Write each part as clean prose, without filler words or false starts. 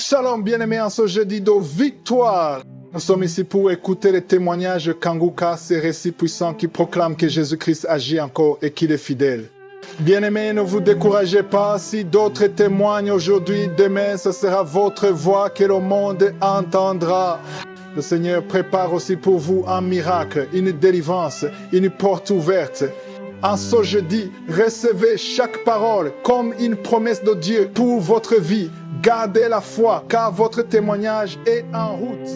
Shalom bien-aimés en ce jeudi de victoire. Nous sommes ici pour écouter les témoignages de Kanguka, ces récits puissants qui proclament que Jésus-Christ agit encore et qu'il est fidèle. Bien-aimés, ne vous découragez pas. Si d'autres témoignent aujourd'hui, demain, ce sera votre voix que le monde entendra. Le Seigneur prépare aussi pour vous un miracle, une délivrance, une porte ouverte. En ce jeudi, recevez chaque parole comme une promesse de Dieu pour votre vie. Gardez la foi, car votre témoignage est en route.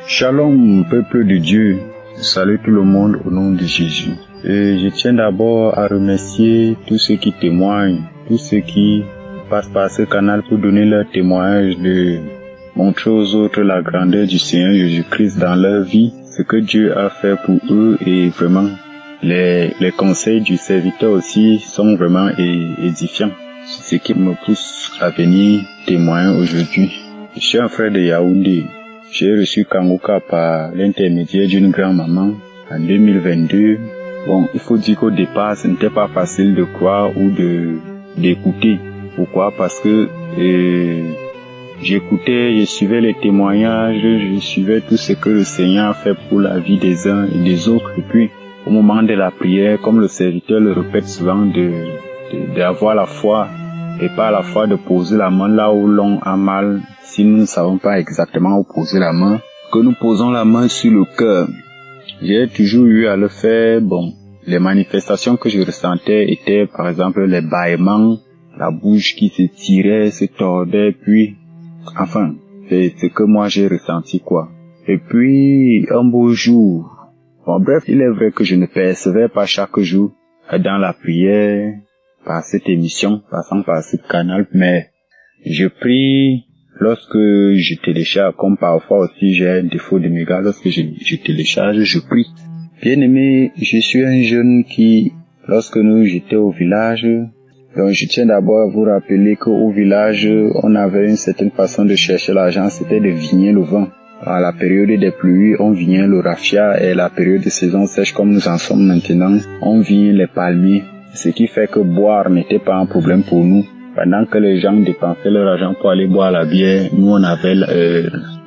Shalom, peuple de Dieu. Salut tout le monde au nom de Jésus. Et je tiens d'abord à remercier tous ceux qui témoignent, tous ceux qui passent par ce canal pour donner leur témoignage, de montrer aux autres la grandeur du Seigneur Jésus-Christ dans leur vie, ce que Dieu a fait pour eux, et vraiment les conseils du serviteur aussi sont vraiment édifiants. C'est ce qui me pousse à venir témoigner aujourd'hui. Je suis un frère de Yaoundé. J'ai reçu Kanguka par l'intermédiaire d'une grand-maman en 2022. Bon, il faut dire qu'au départ, ce n'était pas facile de croire ou d'écouter. Pourquoi? Parce que j'écoutais, je suivais les témoignages, je suivais tout ce que le Seigneur a fait pour la vie des uns et des autres. Et puis, au moment de la prière, comme le serviteur le répète souvent, d'avoir la foi, et pas la foi de poser la main là où l'on a mal, si nous ne savons pas exactement où poser la main, que nous posons la main sur le cœur. J'ai toujours eu à le faire. Bon, les manifestations que je ressentais étaient par exemple les bâillements, la bouche qui se tirait, se tordait, puis, enfin, c'est ce que moi j'ai ressenti quoi. Et puis, un beau jour, bon bref, il est vrai que je ne percevais pas chaque jour dans la prière, par cette émission, passant par ce canal, mais je prie lorsque je télécharge, comme parfois aussi j'ai un défaut de méga, lorsque je télécharge, je prie. Bien aimé, je suis un jeune qui, lorsque j'étais au village, donc je tiens d'abord à vous rappeler qu'au village, on avait une certaine façon de chercher l'argent, c'était de vigner le vin. À la période des pluies, on vignait le raffia, et la période de saison sèche comme nous en sommes maintenant, on vigne les palmiers. Ce qui fait que boire n'était pas un problème pour nous. Pendant que les gens dépensaient leur argent pour aller boire la bière, nous on avait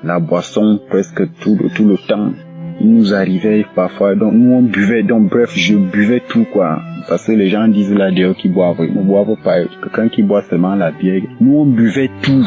la boisson presque tout le temps. Il nous arrivait parfois, donc nous on buvait, donc bref, je buvais tout quoi. Parce que les gens disent là d'ailleurs qu'ils boivent, ils ne boivent pas. Quelqu'un qui boit seulement la bière, nous on buvait tout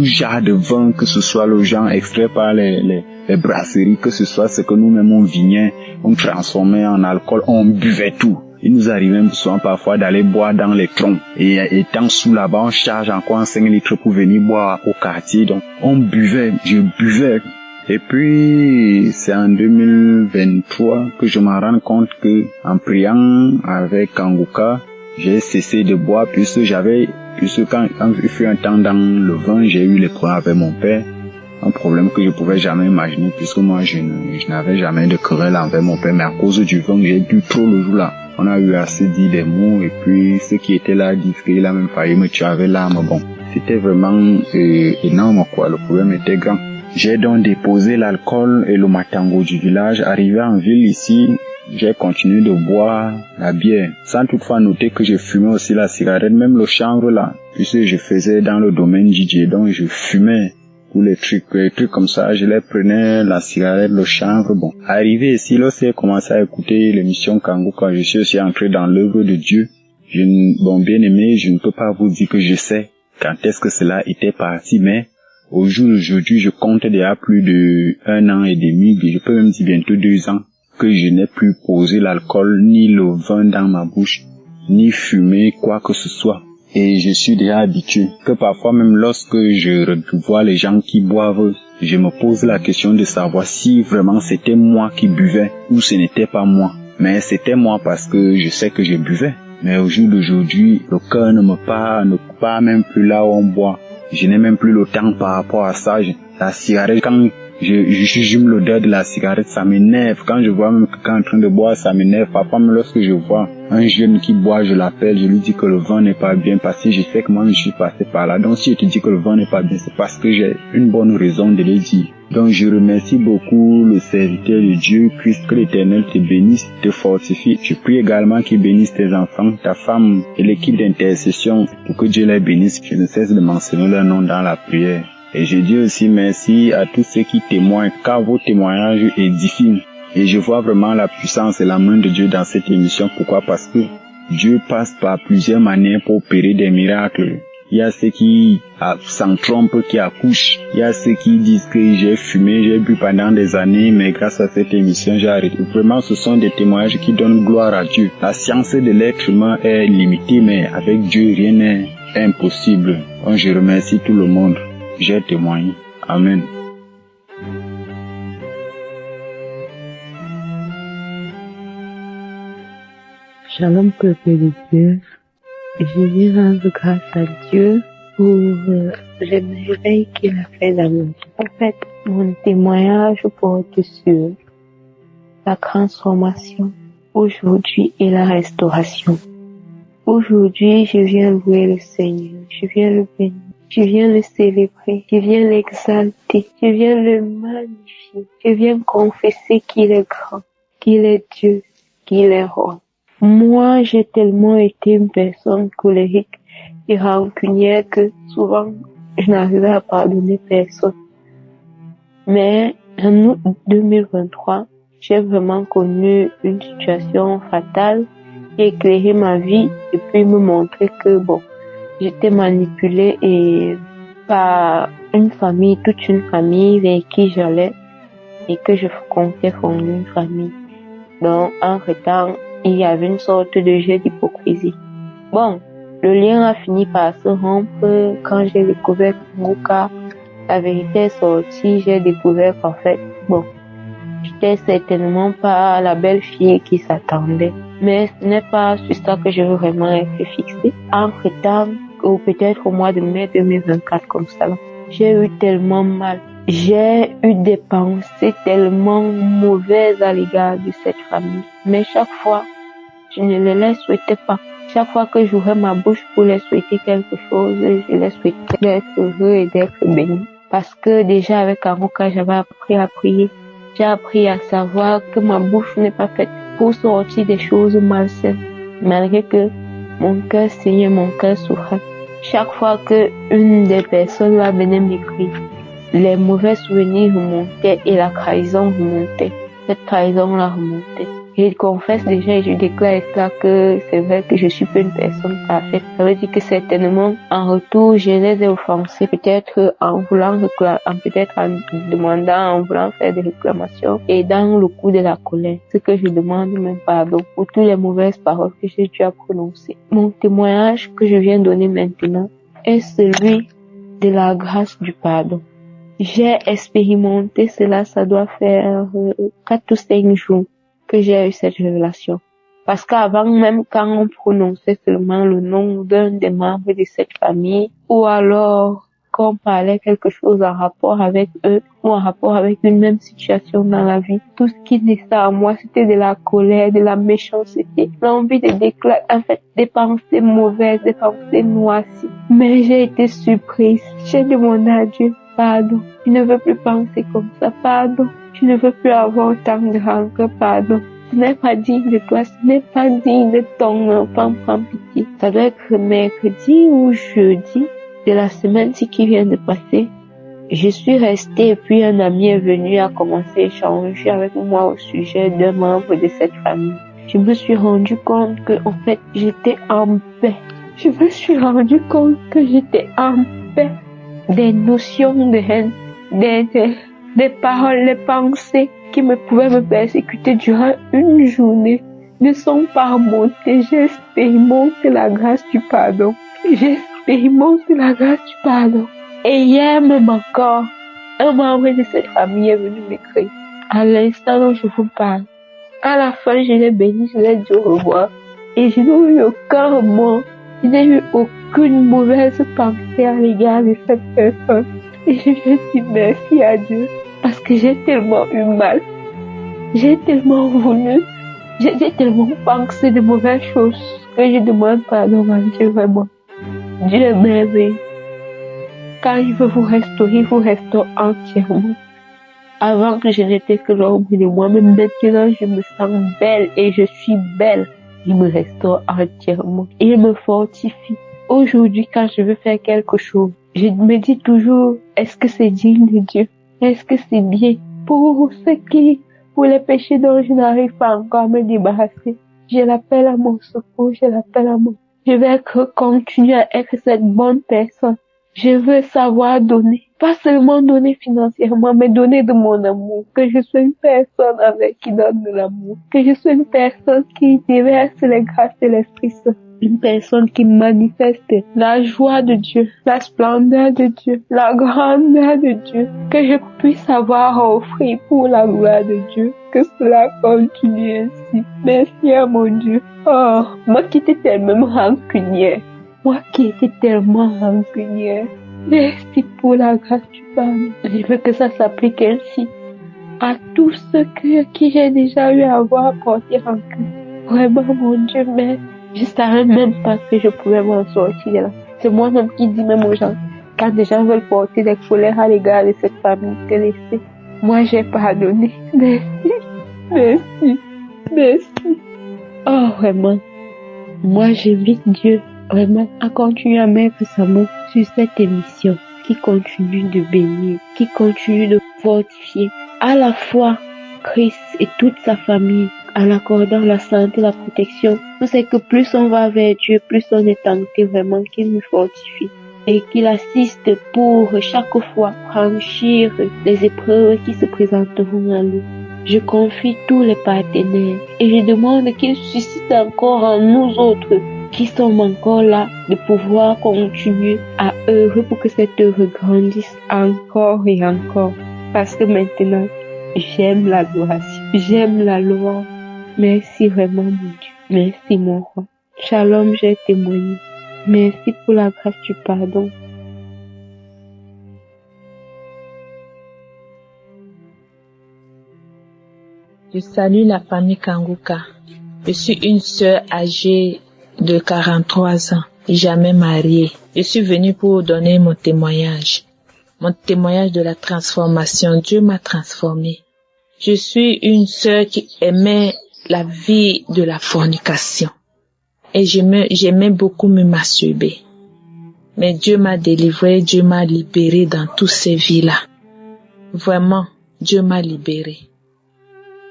genre de vin, que ce soit le genre extrait par les brasseries, que ce soit ce que nous-mêmes on vignait, on transformait en alcool, on buvait tout. Il nous arrivait souvent parfois d'aller boire dans les troncs. Et étant sous là-bas, on charge encore 5 litres pour venir boire au quartier. Donc, on buvait, je buvais. Et puis, c'est en 2023 que je me rends compte que, en priant avec Kanguka, j'ai cessé de boire puisque quand il fut un temps dans le vin, j'ai eu les problèmes avec mon père. Un problème que je pouvais jamais imaginer puisque moi, je n'avais jamais de querelle envers mon père. Mais à cause du vin, j'ai bu trop le jour-là. On a eu assez dit des mots, et puis ceux qui étaient là disent qu'il a même failli me tuer avec l'arme. Bon, c'était vraiment énorme quoi, le problème était grand. J'ai donc déposé l'alcool et le matango du village. Arrivé en ville ici, j'ai continué de boire la bière, sans toutefois noter que je fumais aussi la cigarette, même le chanvre là, puisque je faisais dans le domaine DJ, donc je fumais. Tous les trucs comme ça, je les prenais, la cigarette, le chanvre, bon. Arrivé ici, lorsque j'ai commencé à écouter l'émission Kanguka, je suis aussi entré dans l'œuvre de Dieu. Bon, bien aimé, je ne peux pas vous dire que je sais quand est-ce que cela était parti, mais au jour d'aujourd'hui, je compte déjà plus de 1 an et demi, je peux même dire bientôt 2 ans, que je n'ai plus posé l'alcool, ni le vin dans ma bouche, ni fumé, quoi que ce soit. Et je suis déjà habitué, que parfois même lorsque je vois les gens qui boivent, je me pose la question de savoir si vraiment c'était moi qui buvais ou ce n'était pas moi. Mais c'était moi parce que je sais que je buvais. Mais au jour d'aujourd'hui, le cœur ne part même plus là où on boit. Je n'ai même plus le temps par rapport à ça. La cigarette, quand J'hume l'odeur de la cigarette, ça m'énerve. Quand je vois même quelqu'un en train de boire, ça m'énerve. Parfois, même lorsque je vois un jeune qui boit, je l'appelle, je lui dis que le vent n'est pas bien parce que je sais que moi, je suis passé par là. Donc, si je te dis que le vent n'est pas bien, c'est parce que j'ai une bonne raison de le dire. Donc, je remercie beaucoup le serviteur de Dieu, Christ, que l'Éternel te bénisse, te fortifie. Je prie également qu'il bénisse tes enfants, ta femme et l'équipe d'intercession pour que Dieu les bénisse. Je ne cesse de mentionner leur nom dans la prière. Et je dis aussi merci à tous ceux qui témoignent, car vos témoignages édifient. Et je vois vraiment la puissance et la main de Dieu dans cette émission. Pourquoi? Parce que Dieu passe par plusieurs manières pour opérer des miracles. Il y a ceux qui s'en trompent, qui accouchent. Il y a ceux qui disent que j'ai fumé, j'ai bu pendant des années, mais grâce à cette émission, j'ai arrêté. Vraiment, ce sont des témoignages qui donnent gloire à Dieu. La science de l'être humain est limitée, mais avec Dieu, rien n'est impossible. Donc, je remercie tout le monde. J'ai témoigné. Amen. Shalom, peuple de Dieu. Je viens rendre grâce à Dieu pour le merveille qu'il a fait dans mon vie. En fait, mon témoignage porte sur la transformation aujourd'hui et la restauration. Aujourd'hui, je viens louer le Seigneur. Je viens le bénir. Je viens le célébrer, je viens l'exalter, je viens le magnifier, je viens confesser qu'il est grand, qu'il est Dieu, qu'il est roi. Moi, j'ai tellement été une personne colérique et rancunière que souvent, je n'arrivais à pardonner personne. Mais en août 2023, j'ai vraiment connu une situation fatale qui a éclairé ma vie et puis me montrer que j'étais manipulée et par une famille, toute une famille vers qui j'allais et que je comptais fonder une famille. Donc, entre-temps, il y avait une sorte de jeu d'hypocrisie. Le lien a fini par se rompre quand j'ai découvert Kanguka. La vérité est sortie, j'ai découvert qu'en fait, j'étais certainement pas la belle fille qui s'attendait. Mais ce n'est pas sur ça que je veux vraiment être fixée. Entre-temps, ou peut-être au mois de mai 2024 comme ça, j'ai eu tellement mal. J'ai eu des pensées tellement mauvaises à l'égard de cette famille. Mais chaque fois, je ne les souhaitais pas. Chaque fois que j'ouvrais ma bouche pour les souhaiter quelque chose, je les souhaitais d'être heureux et d'être bénis. Parce que déjà avec Kanguka, j'avais appris à prier. J'ai appris à savoir que ma bouche n'est pas faite pour sortir des choses malsaines. Malgré que mon cœur saignait, mon cœur souffrait. Chaque fois que une des personnes là venait m'écrire, les mauvais souvenirs remontaient et la trahison remontait. Cette trahison-là remontait. Je confesse déjà et je déclare ça que c'est vrai que je suis pas une personne parfaite. Ça veut dire que certainement, en retour, je les ai offensés, peut-être en demandant, en voulant faire des réclamations et dans le coup de la colère. Ce que je demande même pardon pour toutes les mauvaises paroles que j'ai dû prononcer. Mon témoignage que je viens donner maintenant est celui de la grâce du pardon. J'ai expérimenté cela, ça doit faire 4 ou 5 jours que j'ai eu cette révélation. Parce qu'avant même, quand on prononçait seulement le nom d'un des membres de cette famille, ou alors qu'on parlait quelque chose en rapport avec eux, ou en rapport avec une même situation dans la vie, tout ce qui naissait en moi, c'était de la colère, de la méchanceté, l'envie de déclarer, en fait, des pensées mauvaises, des pensées noircies. Mais j'ai été surprise. J'ai demandé à Dieu, pardon. Je ne veux plus penser comme ça, pardon. Je ne veux plus avoir autant de rancœur, pardon. Ce n'est pas digne de toi, ce n'est pas digne de ton enfant, prends pitié. Ça doit être mercredi ou jeudi de la semaine-ci qui vient de passer. Je suis restée et puis un ami est venu à commencer à échanger avec moi au sujet d'un membre de cette famille. Je me suis rendu compte que, en fait, j'étais en paix. Je me suis rendu compte que j'étais en paix. Des notions de haine, des paroles, des pensées qui pouvaient me persécuter durant une journée ne sont pas remontées. J'expérimente la grâce du pardon. J'expérimente la grâce du pardon. Et hier même encore, un membre de cette famille est venu m'écrire. À l'instant où je vous parle, à la fin, je l'ai béni, je l'ai dit au revoir. Et je n'ai eu aucun remords. Je n'ai eu aucune mauvaise pensée à l'égard de cette personne. Et je lui ai dit merci à Dieu. Parce que j'ai tellement eu mal. J'ai tellement voulu. J'ai tellement pensé de mauvaises choses que je demande pardon à Dieu vraiment. Dieu est merveilleux. Quand il veut vous restaurer, il vous restaure entièrement. Avant que je n'étais que l'ombre de moi-même, maintenant je me sens belle et je suis belle. Il me restaure entièrement. Il me fortifie. Aujourd'hui, quand je veux faire quelque chose, je me dis toujours, est-ce que c'est digne de Dieu? Est-ce que c'est bien? Pour les péchés dont je n'arrive pas encore à me débarrasser, je l'appelle à mon secours, je l'appelle à mon... Je vais continuer à être cette bonne personne. Je veux savoir donner. Pas seulement donner financièrement, mais donner de mon amour. Que je sois une personne avec qui donne de l'amour. Que je sois une personne qui déverse les grâces de l'Esprit Saint. Une personne qui manifeste la joie de Dieu, la splendeur de Dieu, la grandeur de Dieu. Que je puisse avoir à offrir pour la gloire de Dieu. Que cela continue ainsi. Merci à mon Dieu. Oh, moi qui étais tellement rancunière. Moi qui étais tellement rancunière. Merci pour la grâce du pardon. Je veux que ça s'applique ainsi à tous ceux qui j'ai déjà eu à avoir porté rancune. Vraiment, mon Dieu, mais je savais même pas que je pouvais m'en sortir là. C'est moi-même qui dis même aux gens, quand des gens veulent porter des colères à l'égard de cette famille, te laisser. Moi, j'ai pardonné. Merci, merci, merci. Oh, vraiment. Moi, j'invite Dieu vraiment à continuer à mettre sa main sur cette émission qui continue de bénir, qui continue de fortifier à la fois Christ et toute sa famille en accordant la santé, la protection. On sait que plus on va vers Dieu, plus on est tenté vraiment qu'il nous fortifie et qu'il assiste pour chaque fois franchir les épreuves qui se présenteront à nous. Je confie tous les partenaires et je demande qu'ils suscitent encore en nous autres qui sommes encore là, de pouvoir continuer à œuvrer pour que cette œuvre grandisse encore et encore. Parce que maintenant, j'aime l'adoration, j'aime la louange. Merci vraiment, mon Dieu. Merci, mon roi. Shalom, j'ai témoigné. Merci pour la grâce du pardon. Je salue la famille Kanguka. Je suis une sœur âgée de 43 ans, jamais mariée. Je suis venue pour donner mon témoignage de la transformation. Dieu m'a transformée. Je suis une sœur qui aimait la vie de la fornication et j'aimais beaucoup me masturber. Mais Dieu m'a délivrée, Dieu m'a libérée dans toutes ces vies-là. Vraiment, Dieu m'a libérée.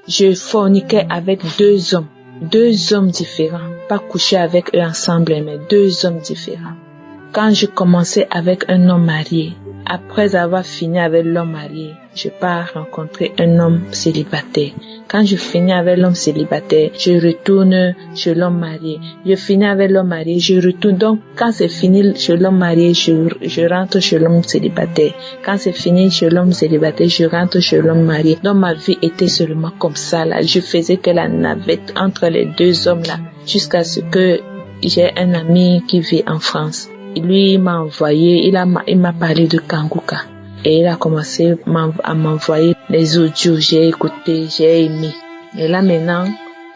Je forniquais avec deux hommes différents, pas coucher avec eux ensemble, mais deux hommes différents. Quand je commençais avec un homme marié, après avoir fini avec l'homme marié, je pars rencontrer un homme célibataire. Quand je finis avec l'homme célibataire, je retourne chez l'homme marié. Je finis avec l'homme marié, je retourne. Donc, quand c'est fini chez l'homme marié, je rentre chez l'homme célibataire. Quand c'est fini chez l'homme célibataire, je rentre chez l'homme marié. Donc, ma vie était seulement comme ça, là. Je faisais que la navette entre les deux hommes, là, jusqu'à ce que j'ai un ami qui vit en France. Lui, il m'a envoyé, il m'a parlé de Kanguka. Et il a commencé à m'envoyer les audios. J'ai écouté, j'ai aimé. Et là, maintenant,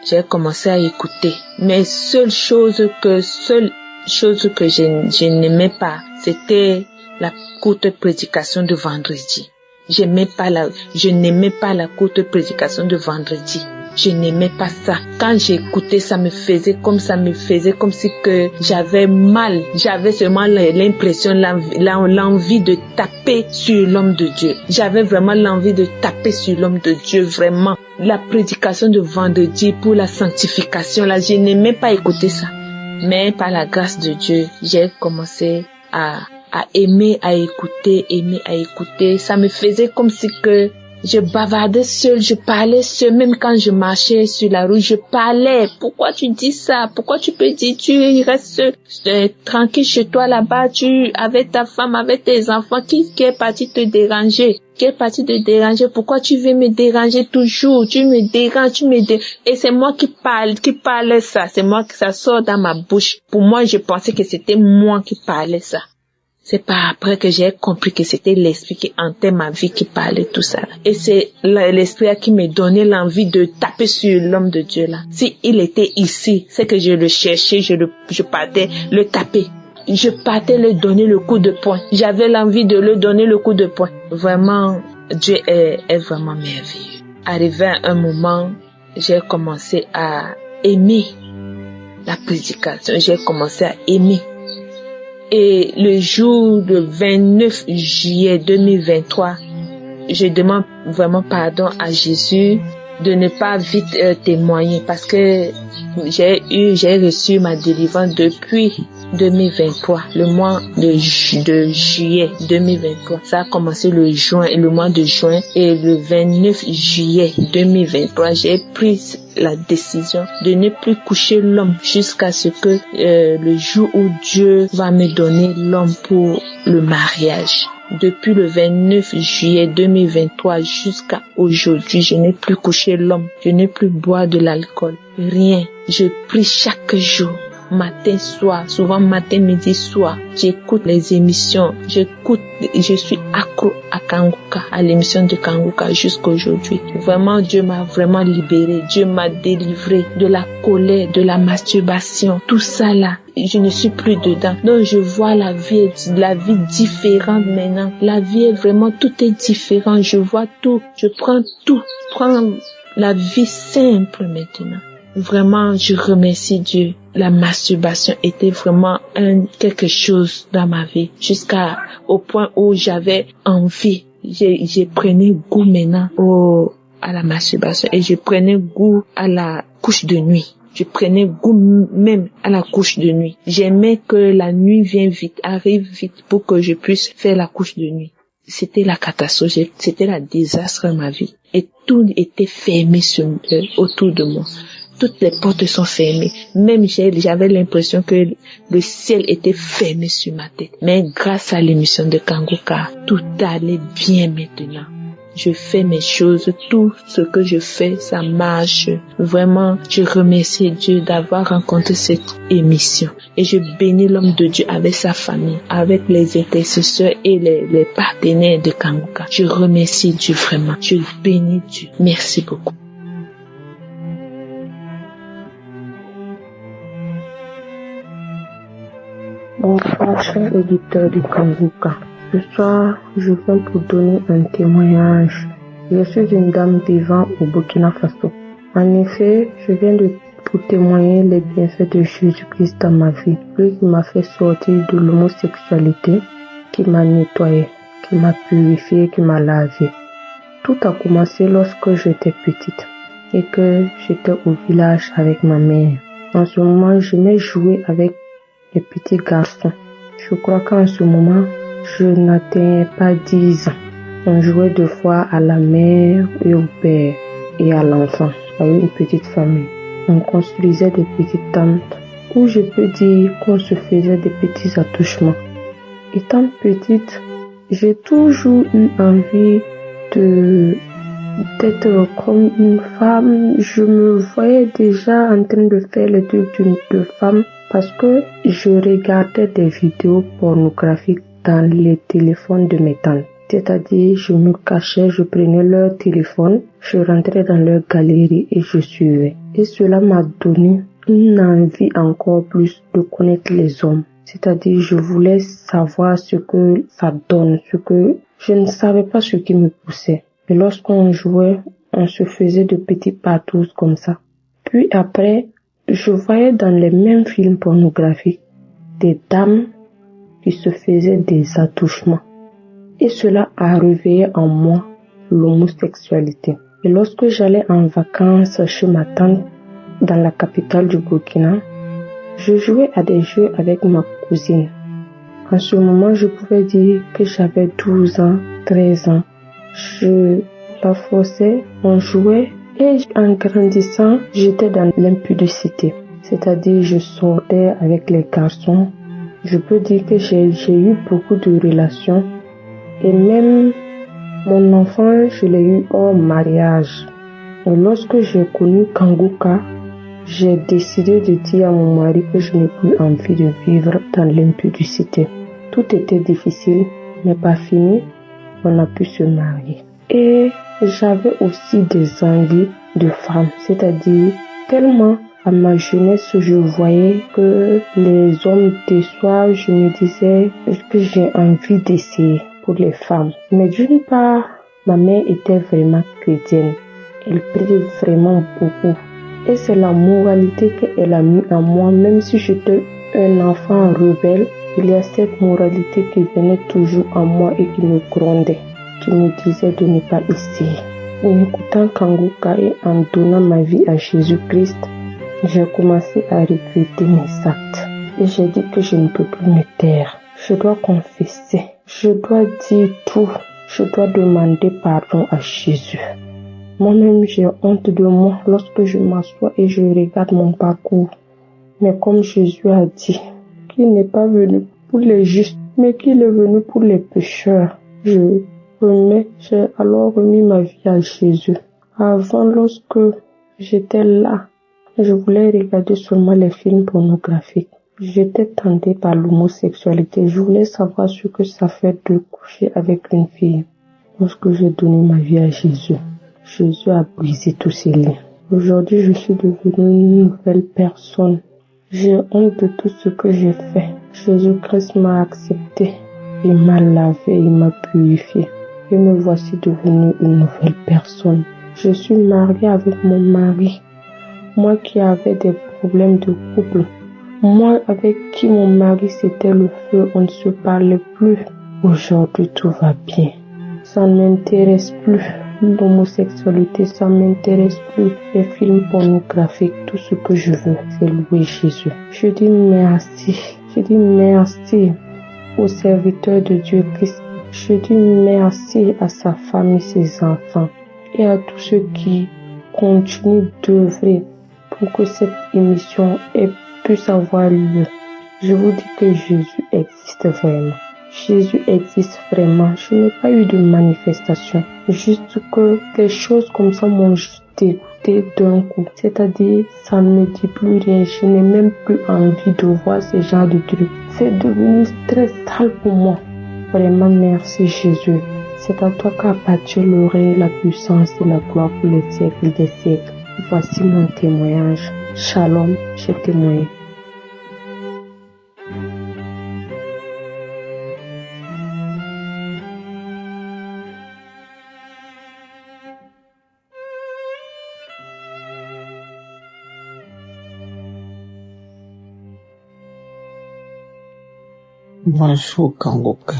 j'ai commencé à écouter. Mais seule chose que je n'aimais pas, c'était la courte prédication de vendredi. Je n'aimais pas la courte prédication de vendredi. Je n'aimais pas ça. Quand j'écoutais, ça me faisait comme si que j'avais mal. J'avais seulement l'impression, l'envie de taper sur l'homme de Dieu. J'avais vraiment l'envie de taper sur l'homme de Dieu, vraiment. La prédication de vendredi pour la sanctification, là, je n'aimais pas écouter ça. Mais par la grâce de Dieu, j'ai commencé à aimer à écouter. Ça me faisait comme si que je bavardais seule, je parlais seule, même quand je marchais sur la route, je parlais. Pourquoi tu dis ça? Pourquoi tu peux dire, tu restes tranquille chez toi là-bas, avec ta femme, avec tes enfants, qui est parti te déranger? Pourquoi tu veux me déranger toujours? Tu me déranges, Et c'est moi qui parlais ça. C'est moi que ça sort dans ma bouche. Pour moi, je pensais que c'était moi qui parlais ça. C'est pas après que j'ai compris que c'était l'esprit qui hantait ma vie, qui parlait tout ça. Et c'est l'esprit qui me donnait l'envie de taper sur l'homme de Dieu là. Si il était ici, c'est que je le cherchais, je partais le taper. Je partais lui donner le coup de poing. J'avais l'envie de lui donner le coup de poing. Vraiment, Dieu est vraiment merveilleux. Arrivé à un moment, j'ai commencé à aimer la prédication. J'ai commencé à aimer. Et le jour du 29 juillet 2023, je demande vraiment pardon à Jésus de ne pas vite témoigner parce que j'ai reçu ma délivrance depuis 2023, le mois de juillet 2023. Ça a commencé le mois de juin et le 29 juillet 2023, j'ai pris la décision de ne plus coucher l'homme jusqu'à ce que le jour où Dieu va me donner l'homme pour le mariage. Depuis le 29 juillet 2023 jusqu'à aujourd'hui, je n'ai plus couché l'homme. Je n'ai plus boire de l'alcool. Rien. Je prie chaque jour. Matin, soir, souvent matin, midi, soir. J'écoute les émissions. Je suis accro à Kanguka, à l'émission de Kanguka jusqu'à aujourd'hui. Vraiment, Dieu m'a vraiment libéré. Dieu m'a délivré de la colère, de la masturbation. Tout ça là, je ne suis plus dedans. Donc, je vois la vie différente maintenant. La vie est vraiment, tout est différent. Je vois tout. Je prends tout. Je prends la vie simple maintenant. Vraiment, je remercie Dieu. La masturbation était vraiment quelque chose dans ma vie. Au point où j'avais envie. J'ai prenais goût maintenant à la masturbation. Et je prenais goût à la couche de nuit. Je prenais goût même à la couche de nuit. J'aimais que la nuit arrive vite pour que je puisse faire la couche de nuit. C'était la catastrophe. C'était la désastre dans ma vie. Et tout était fermé autour de moi. Toutes les portes sont fermées. Même j'avais l'impression que le ciel était fermé sur ma tête. Mais grâce à l'émission de Kanguka, tout allait bien maintenant. Je fais mes choses, tout ce que je fais, ça marche. Vraiment, je remercie Dieu d'avoir rencontré cette émission. Et je bénis l'homme de Dieu avec sa famille, avec les intercesseurs et les partenaires de Kanguka. Je remercie Dieu vraiment. Je bénis Dieu. Merci beaucoup. Bonsoir, chers auditeurs du Kanguka. Ce soir, je viens pour donner un témoignage. Je suis une dame vivant au Burkina Faso. En effet, je viens pour témoigner les bienfaits de Jésus-Christ dans ma vie. Lui qui m'a fait sortir de l'homosexualité, qui m'a nettoyé, qui m'a purifié, qui m'a lavé. Tout a commencé lorsque j'étais petite et que j'étais au village avec ma mère. En ce moment, j'aimais jouer avec les petits garçons. Je crois qu'en ce moment, je n'atteignais pas 10 ans. On jouait deux fois à la mère et au père et à l'enfant, avec une petite famille. On construisait des petites tentes où je peux dire qu'on se faisait des petits attouchements. Étant petite, j'ai toujours eu envie d'être comme une femme. Je me voyais déjà en train de faire les trucs de femme parce que je regardais des vidéos pornographiques dans les téléphones de mes tantes. C'est-à-dire, je me cachais, je prenais leur téléphone, je rentrais dans leur galerie et je suivais. Et cela m'a donné une envie encore plus de connaître les hommes. C'est-à-dire, je voulais savoir ce que ça donne, je ne savais pas ce qui me poussait. Et lorsqu'on jouait, on se faisait de petits patous comme ça. Puis après, je voyais dans les mêmes films pornographiques des dames qui se faisaient des attouchements. Et cela a réveillé en moi l'homosexualité. Et lorsque j'allais en vacances chez ma tante dans la capitale du Burkina, je jouais à des jeux avec ma cousine. En ce moment, je pouvais dire que j'avais 12 ans, 13 ans. Je la forçais, on jouait et en grandissant, j'étais dans l'impudicité. C'est-à-dire, je sortais avec les garçons. Je peux dire que j'ai eu beaucoup de relations. Et même mon enfant, je l'ai eu hors mariage. Et lorsque j'ai connu Kanguka, j'ai décidé de dire à mon mari que je n'ai plus envie de vivre dans l'impudicité. Tout était difficile, mais pas fini. On a pu se marier. Et j'avais aussi des envies de femme, c'est-à-dire tellement à ma jeunesse, je voyais que les hommes déçoivent, je me disais que j'ai envie d'essayer pour les femmes. Mais d'une part, ma mère était vraiment chrétienne. Elle priait vraiment beaucoup. Et c'est la moralité qu'elle a mis en moi, même si j'étais un enfant rebelle, il y a cette moralité qui venait toujours en moi et qui me grondait, qui me disait de ne pas essayer. En écoutant Kanguka et en donnant ma vie à Jésus-Christ, j'ai commencé à regretter mes actes. Et j'ai dit que je ne peux plus me taire. Je dois confesser. Je dois dire tout. Je dois demander pardon à Jésus. Moi-même, j'ai honte de moi lorsque je m'assois et je regarde mon parcours. Mais comme Jésus a dit, qu'il n'est pas venu pour les justes, mais qu'il est venu pour les pécheurs. J'ai alors remis ma vie à Jésus. Avant, lorsque j'étais là, je voulais regarder seulement les films pornographiques. J'étais tentée par l'homosexualité. Je voulais savoir ce que ça fait de coucher avec une fille. Lorsque j'ai donné ma vie à Jésus, Jésus a brisé tous ces liens. Aujourd'hui, je suis devenue une nouvelle personne. J'ai honte de tout ce que j'ai fait. Jésus-Christ m'a accepté. Il m'a lavé, il m'a purifié. Et me voici devenue une nouvelle personne. Je suis mariée avec mon mari. Moi qui avais des problèmes de couple. Moi avec qui mon mari c'était le feu, on ne se parlait plus. Aujourd'hui tout va bien. Ça ne m'intéresse plus. L'homosexualité, ça ne m'intéresse plus. Les films pornographiques, tout ce que je veux, c'est louer Jésus. Je dis merci. Je dis merci au serviteur de Dieu Christ. Je dis merci à sa famille, ses enfants et à tous ceux qui continuent d'œuvrer pour que cette émission puisse avoir lieu. Je vous dis que Jésus existe vraiment. Jésus existe vraiment. Je n'ai pas eu de manifestation. Juste que des choses comme ça m'ont juste dégoûté d'un coup. C'est-à-dire, ça ne me dit plus rien. Je n'ai même plus envie de voir ce genre de trucs. C'est devenu très sale pour moi. Vraiment, merci Jésus. C'est à toi qu'appartient le règne, la puissance et la gloire pour les siècles des siècles. Voici mon témoignage. Shalom, j'ai témoigné. Bonjour Kanguka.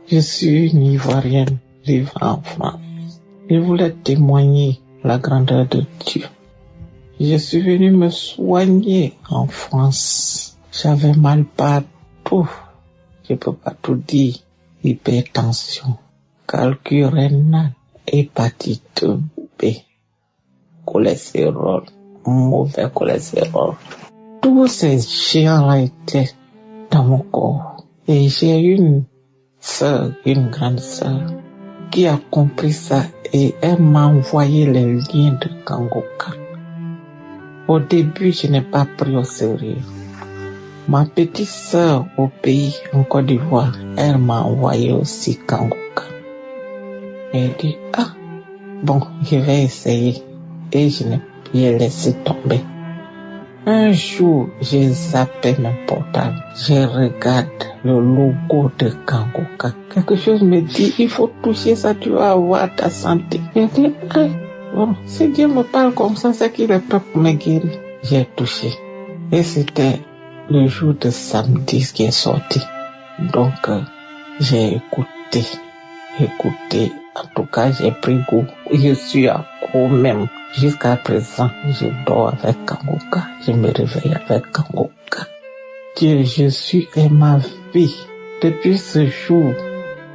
Je suis une Ivoirienne vivant en France. Je voulais témoigner la grandeur de Dieu. Je suis venue me soigner en France. J'avais mal partout. Je peux pas tout dire. Hypertension, calcul rénal, hépatite B, cholestérol, mauvais cholestérol. Tous ces géants-là étaient dans mon corps. Et j'ai une grande sœur, qui a compris ça et elle m'a envoyé les liens de Kanguka. Au début, je n'ai pas pris au sérieux. Ma petite sœur au pays, en Côte d'Ivoire, elle m'a envoyé aussi Kanguka. Elle dit, bon, je vais essayer. Et j'ai laissé tomber. Un jour, j'ai zappé mon portable. Je regarde le logo de Kanguka. Quelque chose me dit, il faut toucher ça, tu vas avoir ta santé. J'ai dit, bon, si Dieu me parle comme ça, c'est qu'il est prêt pour me guérir. J'ai touché. Et c'était le jour de samedi qui est sorti. Donc, j'ai écouté. En tout cas, j'ai pris goût. Je suis accro même. Jusqu'à présent, je dors avec Kanguka. Je me réveille avec Kanguka. Dieu, je suis et ma vie. Depuis ce jour,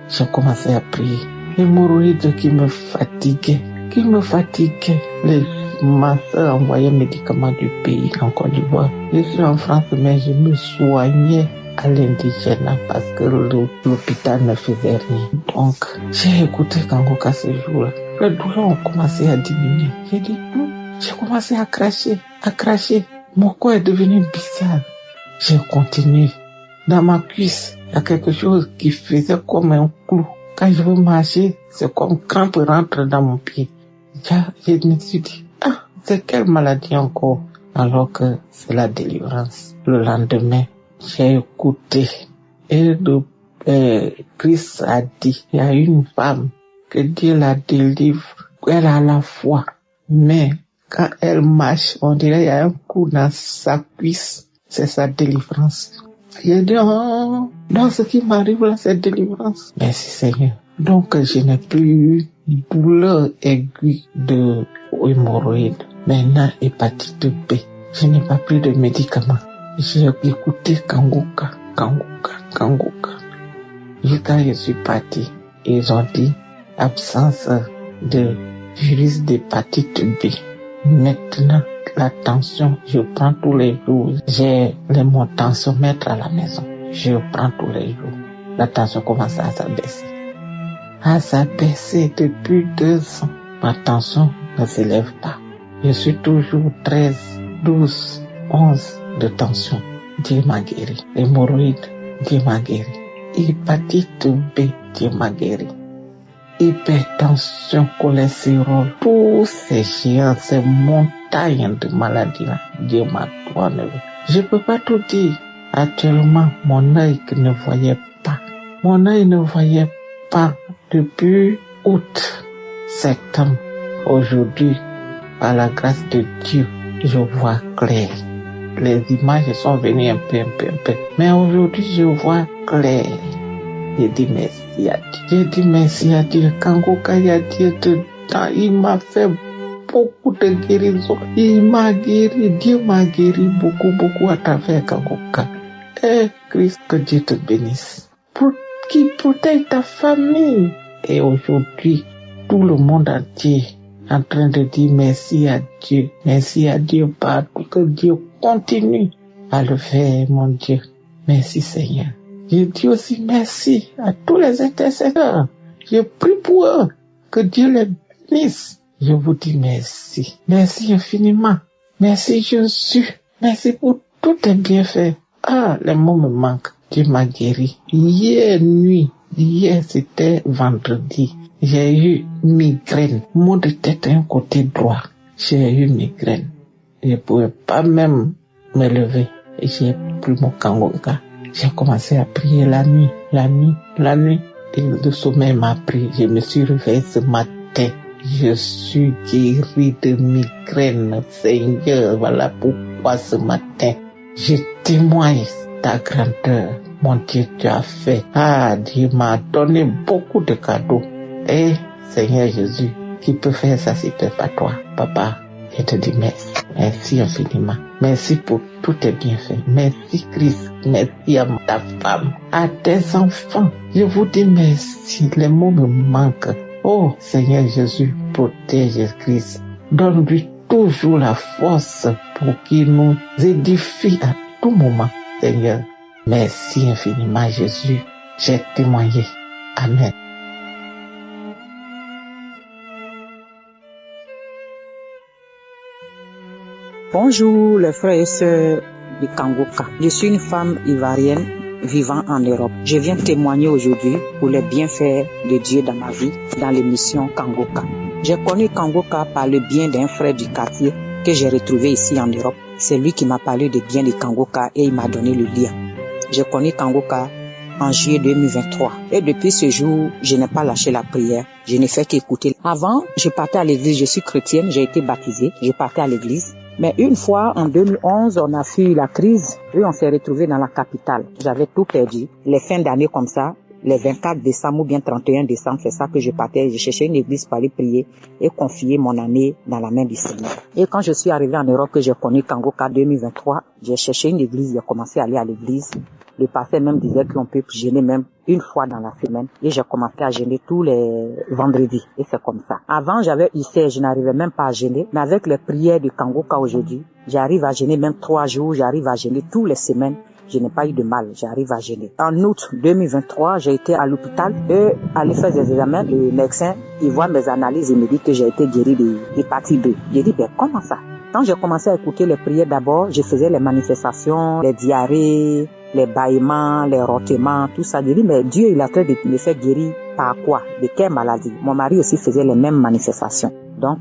j'ai commencé à prier. L'hémorroïde qui me fatiguait. Ma soeur envoyait médicaments du pays, en Côte d'Ivoire. Je suis en France, mais je me soignais à l'indigène parce que l'hôpital ne faisait rien. Donc, j'ai écouté Kanguka ce jour-là. Les douleurs ont commencé à diminuer. J'ai dit, j'ai commencé à cracher. Mon corps est devenu bizarre. J'ai continué. Dans ma cuisse, Il y a quelque chose qui faisait comme un clou. Quand je veux marcher, c'est comme crampe rentre dans mon pied. Je me suis dit, c'est quelle maladie encore? Alors que c'est la délivrance. Le lendemain, j'ai écouté et Christ a dit, il y a une femme que Dieu la délivre, elle a la foi, mais quand elle marche, on dirait qu'il y a un coup dans sa cuisse, c'est sa délivrance. J'ai dit, non, ce qui m'arrive là, c'est délivrance. Merci Seigneur. Donc, je n'ai plus eu douleur aiguë de hémorroïdes. Maintenant, hépatite B. Je n'ai pas pris de médicaments. J'ai écouté Kanguka. Jusqu'à je suis parti, ils ont dit absence de virus d'hépatite B. Maintenant, la tension, je prends tous les jours. J'ai mon tensiomètre à la maison. Je prends tous les jours. La tension commence à s'abaisser. Depuis 2 ans. Ma tension ne s'élève pas. Je suis toujours 13, 12, 11 de tension. Dieu m'a guéri. Hémorroïdes, Dieu m'a guéri. Hépatite B, Dieu m'a guéri. Hypertension, cholestérol, tous ces géants, ces montagnes de maladies là, Dieu m'a tout enlevé. Je peux pas tout dire. Actuellement, mon œil ne voyait pas. Mon œil ne voyait pas depuis août, septembre. Aujourd'hui, par la grâce de Dieu, je vois clair. Les images sont venues un peu. Mais aujourd'hui, je vois clair. J'ai dit merci à Dieu. J'ai dit merci à Dieu. Kanguka, il y a Dieu dedans. Il m'a fait beaucoup de guérison. Il m'a guéri. Dieu m'a guéri beaucoup à travers Kanguka. Christ, que Dieu te bénisse. Qui protège ta famille. Et aujourd'hui, tout le monde entier en train de dire merci à Dieu. Merci à Dieu partout. Que Dieu continue à le faire, mon Dieu. Merci Seigneur. Je dis aussi merci à tous les intercesseurs. Je prie pour eux. Que Dieu les bénisse. Je vous dis merci. Merci infiniment. Merci Jésus. Merci pour tous tes bienfaits. Les mots me manquent. Dieu m'a guéri. Hier c'était vendredi. J'ai eu migraine. Maux de tête d'un côté droit. J'ai eu migraine. Je ne pouvais pas même me lever. Et j'ai pris mon Kanguka. J'ai commencé à prier la nuit. Et le sommeil m'a pris. Je me suis réveillé ce matin. Je suis guéri de migraine. Seigneur, voilà pourquoi ce matin, je témoigne ta grandeur. Mon Dieu, tu as fait. Dieu m'a donné beaucoup de cadeaux. Et Seigneur Jésus, qui peut faire ça si ce n'est pas toi, Papa? Je te dis merci. Merci infiniment. Merci pour tous tes bienfaits. Merci Christ. Merci à ta femme, à tes enfants. Je vous dis merci. Les mots me manquent. Oh Seigneur Jésus, protège Christ. Donne-lui toujours la force pour qu'il nous édifie à tout moment. Seigneur, merci infiniment Jésus. J'ai témoigné. Amen. Bonjour les frères et sœurs de Kanguka. Je suis une femme ivoirienne vivant en Europe. Je viens témoigner aujourd'hui pour les bienfaits de Dieu dans ma vie, dans l'émission Kanguka. J'ai connu Kanguka par le bien d'un frère du quartier que j'ai retrouvé ici en Europe. C'est lui qui m'a parlé des biens de Kanguka et il m'a donné le lien. J'ai connu Kanguka en juillet 2023. Et depuis ce jour, je n'ai pas lâché la prière. Je n'ai fait qu'écouter. Avant, je partais à l'église. Je suis chrétienne, j'ai été baptisée. Je partais à l'église. Mais une fois, en 2011, on a fui la crise et on s'est retrouvé dans la capitale. J'avais tout perdu. Les fins d'année comme ça, les 24 décembre ou bien 31 décembre, c'est ça que je partais. Je cherchais une église pour aller prier et confier mon année dans la main du Seigneur. Et quand je suis arrivé en Europe, que j'ai connu Kanguka 2023, j'ai cherché une église, j'ai commencé à aller à l'église. Le pasteur même disait qu'on peut jeûner même une fois dans la semaine. Et j'ai commencé à jeûner tous les vendredis. Et c'est comme ça. Avant, j'avais ulcère, je n'arrivais même pas à jeûner. Mais avec les prières de Kanguka aujourd'hui, j'arrive à jeûner même 3 jours, j'arrive à jeûner toutes les semaines. Je n'ai pas eu de mal, j'arrive à jeûner. En août 2023, j'ai été à l'hôpital et aller faire des examens. Le médecin, il voit mes analyses et me dit que j'ai été guéri de l'hépatite B. J'ai dit, comment ça? Quand j'ai commencé à écouter les prières d'abord, je faisais les manifestations, les diarrhées, les bâillements, les rôtements, tout ça. J'ai dit, mais Dieu, il a train de me faire guérir par quoi? De quelle maladie? Mon mari aussi faisait les mêmes manifestations. Donc,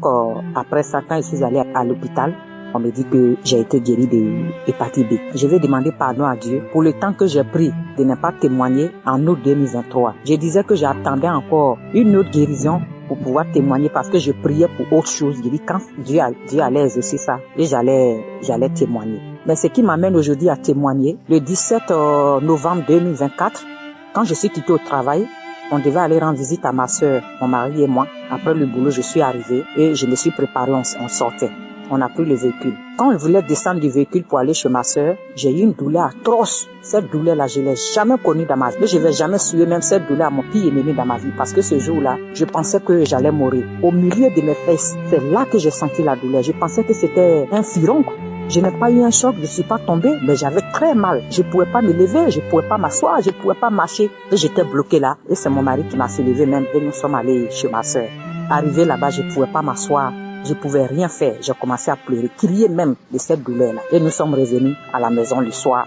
après ça, quand je suis allée à l'hôpital, on me dit que j'ai été guérie de l'hépatite B. Je vais demander pardon à Dieu pour le temps que j'ai pris de ne pas témoigner en août 2023. Je disais que j'attendais encore une autre guérison pour pouvoir témoigner parce que je priais pour autre chose. Je dis quand Dieu allait exaucer ça et j'allais témoigner. Mais ce qui m'amène aujourd'hui à témoigner, le 17 novembre 2024, quand je suis quittée au travail, on devait aller rendre visite à ma soeur, mon mari et moi. Après le boulot, je suis arrivée et je me suis préparée, on sortait. On a pris le véhicule. Quand on voulait descendre du véhicule pour aller chez ma soeur, j'ai eu une douleur atroce. Cette douleur-là, je ne l'ai jamais connue dans ma vie. Je ne vais jamais suivre même cette douleur à mon pire ennemi dans ma vie. Parce que ce jour-là, je pensais que j'allais mourir. Au milieu de mes fesses, c'est là que j'ai senti la douleur. Je pensais que c'était un furon. Je n'ai pas eu un choc, je ne suis pas tombée, mais j'avais très mal. Je ne pouvais pas me lever, je ne pouvais pas m'asseoir, je ne pouvais pas marcher. Et j'étais bloquée là. Et c'est mon mari qui m'a fait lever même. Et nous sommes allés chez ma soeur. Arrivé là-bas, je ne pouvais pas m'asseoir. Je pouvais rien faire. J'ai commencé à pleurer, crier même de cette douleur-là. Et nous sommes revenus à la maison le soir.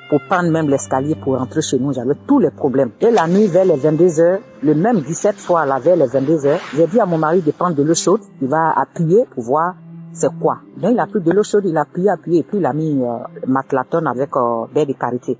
Pour prendre même l'escalier pour rentrer chez nous, j'avais tous les problèmes. Et la nuit, vers les 22h, le même 17 soir, là, vers les 22h, j'ai dit à mon mari de prendre de l'eau chaude. Il va appuyer pour voir c'est quoi. Donc il a pris de l'eau chaude, il a appuyé, et puis il a mis Matlaton avec baie de karité.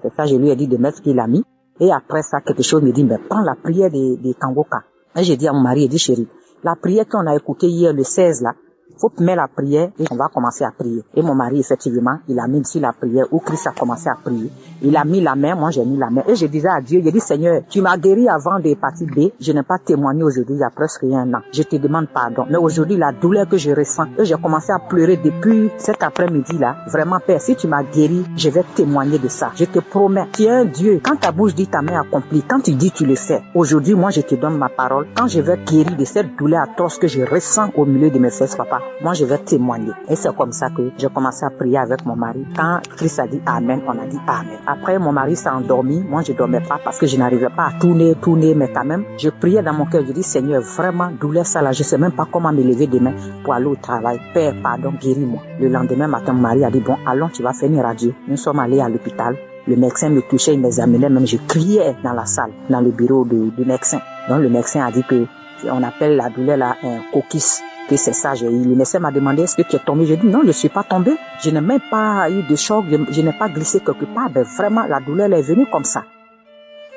C'est ça, je lui ai dit de mettre ce qu'il a mis. Et après ça, quelque chose me dit, mais prends la prière des Kangoka. Et j'ai dit à mon mari, il dit, chérie, la prière qu'on a écoutée hier, le 16 là, faut mettre la prière et on va commencer à prier. Et mon mari, effectivement, il a mis ici la prière où Christ a commencé à prier. Il a mis la main, moi j'ai mis la main. Et je disais à Dieu, j'ai dit, Seigneur, tu m'as guéri avant de l'hépatite B. Je n'ai pas témoigné aujourd'hui, il y a presque un an. Je te demande pardon. Mais aujourd'hui, la douleur que je ressens, et j'ai commencé à pleurer depuis cet après-midi là. Vraiment, Père, si tu m'as guéri, je vais témoigner de ça. Je te promets, tu es un Dieu. Quand ta bouche dit ta main accomplie, quand tu dis tu le fais. Aujourd'hui, moi je te donne ma parole. Quand je vais guérir de cette douleur atroce que je ressens au milieu de mes fesses, papa, moi je vais témoigner. Et c'est comme ça que j'ai commencé à prier avec mon mari. Quand Christ a dit Amen, on a dit Amen. Après, mon mari s'est endormi. Moi, je dormais pas parce que je n'arrivais pas à tourner, mais quand même, je priais dans mon cœur. Je dis, Seigneur, vraiment, douleur ça là, je sais même pas comment me lever demain pour aller au travail. Père, pardon, guéris-moi. Le lendemain matin, mon mari a dit, bon, allons, tu vas faire une radio. Nous sommes allés à l'hôpital. Le médecin me touchait, il m'examinait, même je criais dans la salle, dans le bureau du médecin. Donc, le médecin a dit que on appelle la douleur là un coquisse. Que c'est ça, le médecin m'a demandé est-ce que tu es tombé. J'ai dit non, je ne suis pas tombé. Je n'ai même pas eu de choc, je n'ai pas glissé quelque part. Ben vraiment, la douleur est venue comme ça.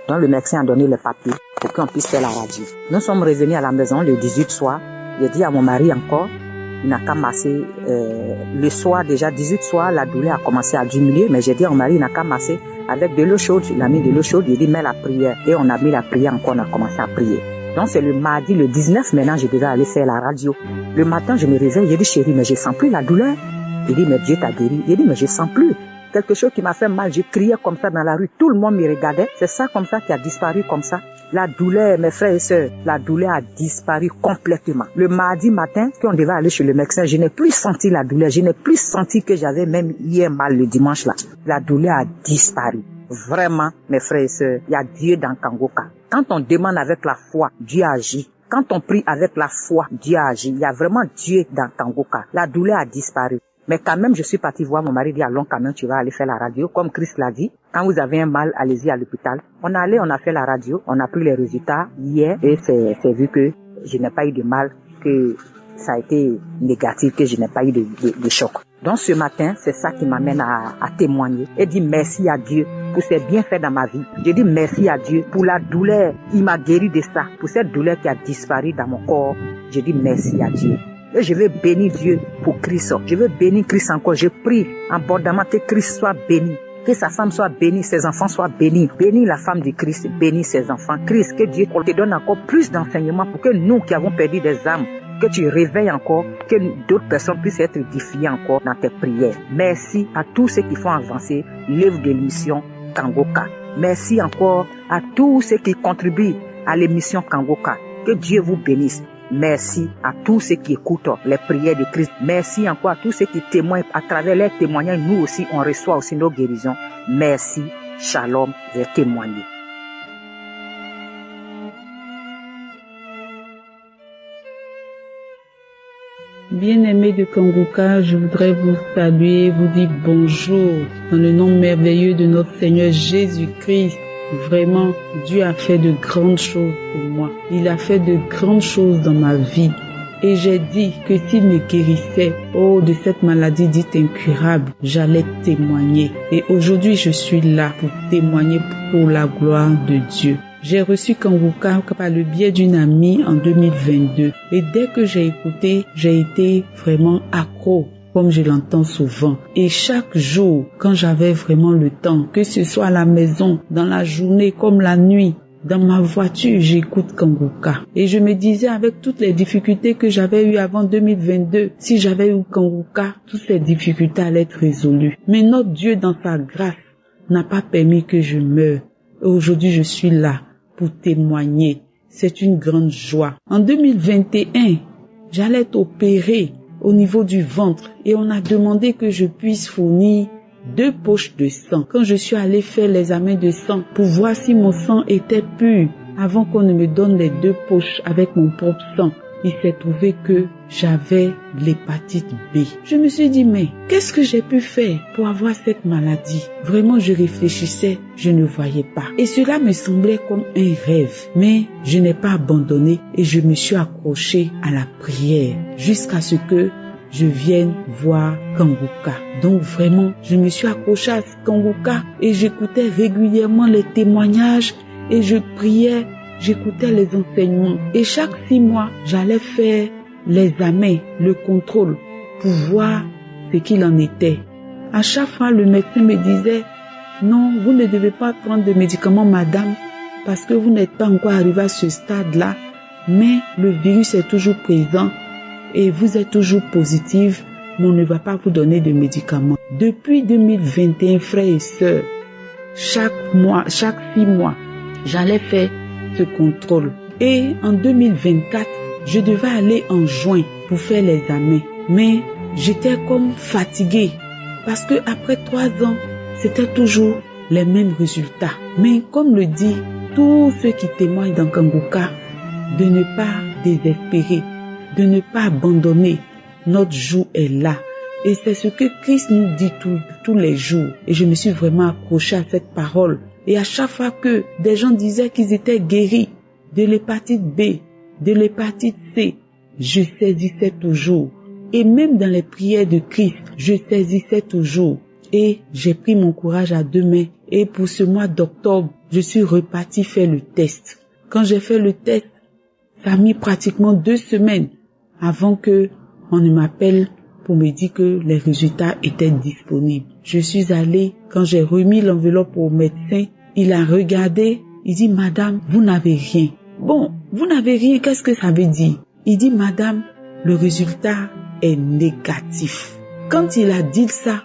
Donc le médecin a donné les papiers pour qu'on puisse faire la radio. Nous sommes revenus à la maison le 18 soir. J'ai dit à mon mari encore, il n'a qu'à masser. Le soir déjà, 18 soir, la douleur a commencé à diminuer. Mais j'ai dit à mon mari, il n'a qu'à masser avec de l'eau chaude. Il a mis de l'eau chaude, il dit mets la prière. Et on a mis la prière encore, on a commencé à prier. Donc c'est le mardi, le 19, maintenant je devais aller faire la radio. Le matin, je me réveille, j'ai dit chérie, mais je sens plus la douleur. Il dit mais Dieu t'a guéri. Il dit mais je sens plus. Quelque chose qui m'a fait mal, je criais comme ça dans la rue, tout le monde me regardait. C'est ça comme ça qui a disparu comme ça. La douleur, mes frères et sœurs, la douleur a disparu complètement. Le mardi matin, quand on devait aller chez le médecin, je n'ai plus senti la douleur. Je n'ai plus senti que j'avais même hier mal le dimanche là. La douleur a disparu. Vraiment, mes frères et sœurs, il y a Dieu dans Kangoka. Quand on demande avec la foi, Dieu agit. Quand on prie avec la foi, Dieu agit. Il y a vraiment Dieu dans Kangoka. La douleur a disparu. Mais quand même, je suis partie voir mon mari, dit allons quand même, tu vas aller faire la radio. Comme Christ l'a dit, quand vous avez un mal, allez-y à l'hôpital. On est allé, on a fait la radio, on a pris les résultats hier et c'est vu que je n'ai pas eu de mal, que ça a été négatif, que je n'ai pas eu de choc. Donc ce matin, c'est ça qui m'amène à témoigner et dire merci à Dieu pour ses bienfaits dans ma vie. Je dis merci à Dieu pour la douleur. Il m'a guéri de ça. Pour cette douleur qui a disparu dans mon corps, je dis merci à Dieu. Et je veux bénir Dieu pour Christ. Je veux bénir Christ encore. Je prie abondamment que Christ soit béni. Que sa femme soit bénie, ses enfants soient bénis. Bénis la femme de Christ, bénis ses enfants. Christ, que Dieu te donne encore plus d'enseignements pour que nous qui avons perdu des âmes, que tu réveilles encore, que d'autres personnes puissent être édifiées encore dans tes prières. Merci à tous ceux qui font avancer l'œuvre de l'émission Kangoka. Merci encore à tous ceux qui contribuent à l'émission Kangoka. Que Dieu vous bénisse. Merci à tous ceux qui écoutent les prières de Christ. Merci encore à tous ceux qui témoignent. À travers leurs témoignages, nous aussi, on reçoit aussi nos guérisons. Merci. Shalom. J'ai témoigné. Bien-aimés de Kanguka, je voudrais vous saluer, vous dire bonjour dans le nom merveilleux de notre Seigneur Jésus-Christ. Vraiment, Dieu a fait de grandes choses pour moi. Il a fait de grandes choses dans ma vie. Et j'ai dit que s'il me guérissait, de cette maladie dite incurable, j'allais témoigner. Et aujourd'hui, je suis là pour témoigner pour la gloire de Dieu. J'ai reçu Kanguka par le biais d'une amie en 2022. Et dès que j'ai écouté, j'ai été vraiment accro, comme je l'entends souvent. Et chaque jour, quand j'avais vraiment le temps, que ce soit à la maison, dans la journée comme la nuit, dans ma voiture, j'écoute Kanguka. Et je me disais, avec toutes les difficultés que j'avais eues avant 2022, si j'avais eu Kanguka, toutes ces difficultés allaient être résolues. Mais notre Dieu, dans sa grâce, n'a pas permis que je meure. Et aujourd'hui, je suis là pour témoigner. C'est une grande joie. En 2021, j'allais être opérée au niveau du ventre et on a demandé que je puisse fournir 2 poches de sang. Quand je suis allée faire l'examen de sang pour voir si mon sang était pur, avant qu'on ne me donne les 2 poches avec mon propre sang, il s'est trouvé que j'avais l'hépatite B. Je me suis dit, mais qu'est-ce que j'ai pu faire pour avoir cette maladie? Vraiment, je réfléchissais, je ne voyais pas. Et cela me semblait comme un rêve. Mais je n'ai pas abandonné et je me suis accrochée à la prière jusqu'à ce que je vienne voir Kanguka. Donc vraiment, je me suis accrochée à Kanguka et j'écoutais régulièrement les témoignages et je priais, j'écoutais les enseignements. Et chaque 6 mois, j'allais faire l'examen, le contrôle pour voir ce qu'il en était. À chaque fois, le médecin me disait, non, vous ne devez pas prendre de médicaments, madame, parce que vous n'êtes pas encore arrivé à ce stade-là, mais le virus est toujours présent. Et vous êtes toujours positive, mais on ne va pas vous donner de médicaments. Depuis 2021, frères et sœurs, chaque 6 mois, j'allais faire ce contrôle. Et en 2024, je devais aller en juin pour faire l'examen. Mais j'étais comme fatiguée parce que après 3 ans, c'était toujours les mêmes résultats. Mais comme le dit tous ceux qui témoignent dans Kanguka, de ne pas désespérer, de ne pas abandonner. Notre jour est là. Et c'est ce que Christ nous dit tous les jours. Et je me suis vraiment accrochée à cette parole. Et à chaque fois que des gens disaient qu'ils étaient guéris de l'hépatite B, de l'hépatite C, je saisissais toujours. Et même dans les prières de Christ, je saisissais toujours. Et j'ai pris mon courage à 2 mains. Et pour ce mois d'octobre, je suis repartie faire le test. Quand j'ai fait le test, ça a mis pratiquement 2 semaines avant que on ne m'appelle pour me dire que les résultats étaient disponibles. Je suis allée, quand j'ai remis l'enveloppe au médecin, il a regardé, il dit, madame, vous n'avez rien. Bon, vous n'avez rien, qu'est-ce que ça veut dire? Il dit, madame, le résultat est négatif. Quand il a dit ça,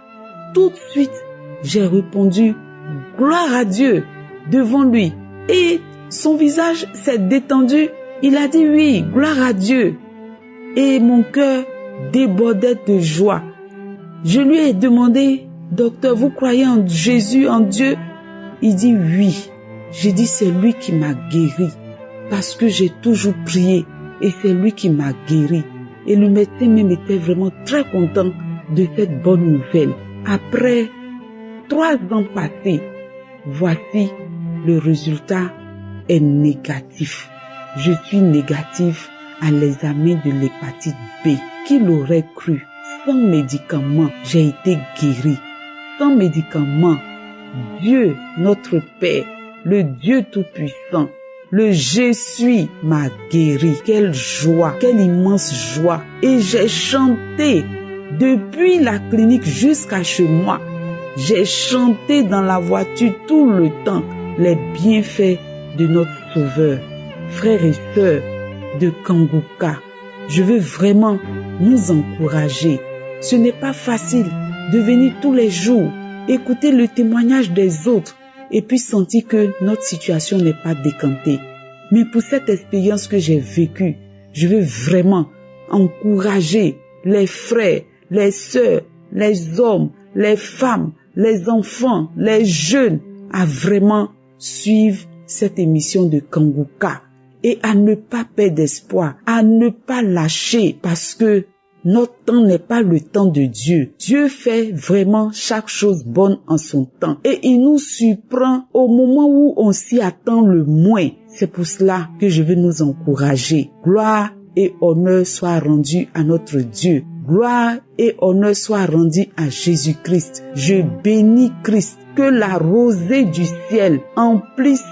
tout de suite, j'ai répondu, gloire à Dieu, devant lui. Et son visage s'est détendu. Il a dit oui, gloire à Dieu. Et mon cœur débordait de joie. Je lui ai demandé, docteur, vous croyez en Jésus, en Dieu? Il dit oui. J'ai dit, c'est lui qui m'a guéri. Parce que j'ai toujours prié. Et c'est lui qui m'a guéri. Et le médecin même était vraiment très content de cette bonne nouvelle. Après 3 ans passés, voici le résultat est négatif. Je suis négative à l'examen de l'hépatite B. Qui l'aurait cru? Sans médicaments, j'ai été guérie. Sans médicaments, Dieu, notre Père, le Dieu Tout-Puissant, le Je suis m'a guéri. Quelle joie, quelle immense joie. Et j'ai chanté depuis la clinique jusqu'à chez moi. J'ai chanté dans la voiture tout le temps les bienfaits de notre Sauveur. Frères et sœurs de Kanguka, je veux vraiment nous encourager. Ce n'est pas facile de venir tous les jours, écouter le témoignage des autres et puis sentir que notre situation n'est pas décantée. Mais pour cette expérience que j'ai vécue, je veux vraiment encourager les frères, les sœurs, les hommes, les femmes, les enfants, les jeunes à vraiment suivre cette émission de Kanguka et à ne pas perdre espoir, à ne pas lâcher parce que notre temps n'est pas le temps de Dieu. Dieu fait vraiment chaque chose bonne en son temps. Et il nous surprend au moment où on s'y attend le moins. C'est pour cela que je veux nous encourager. Gloire et honneur soient rendus à notre Dieu. Gloire et honneur soient rendus à Jésus-Christ. Je bénis Christ. Que la rosée du ciel emplisse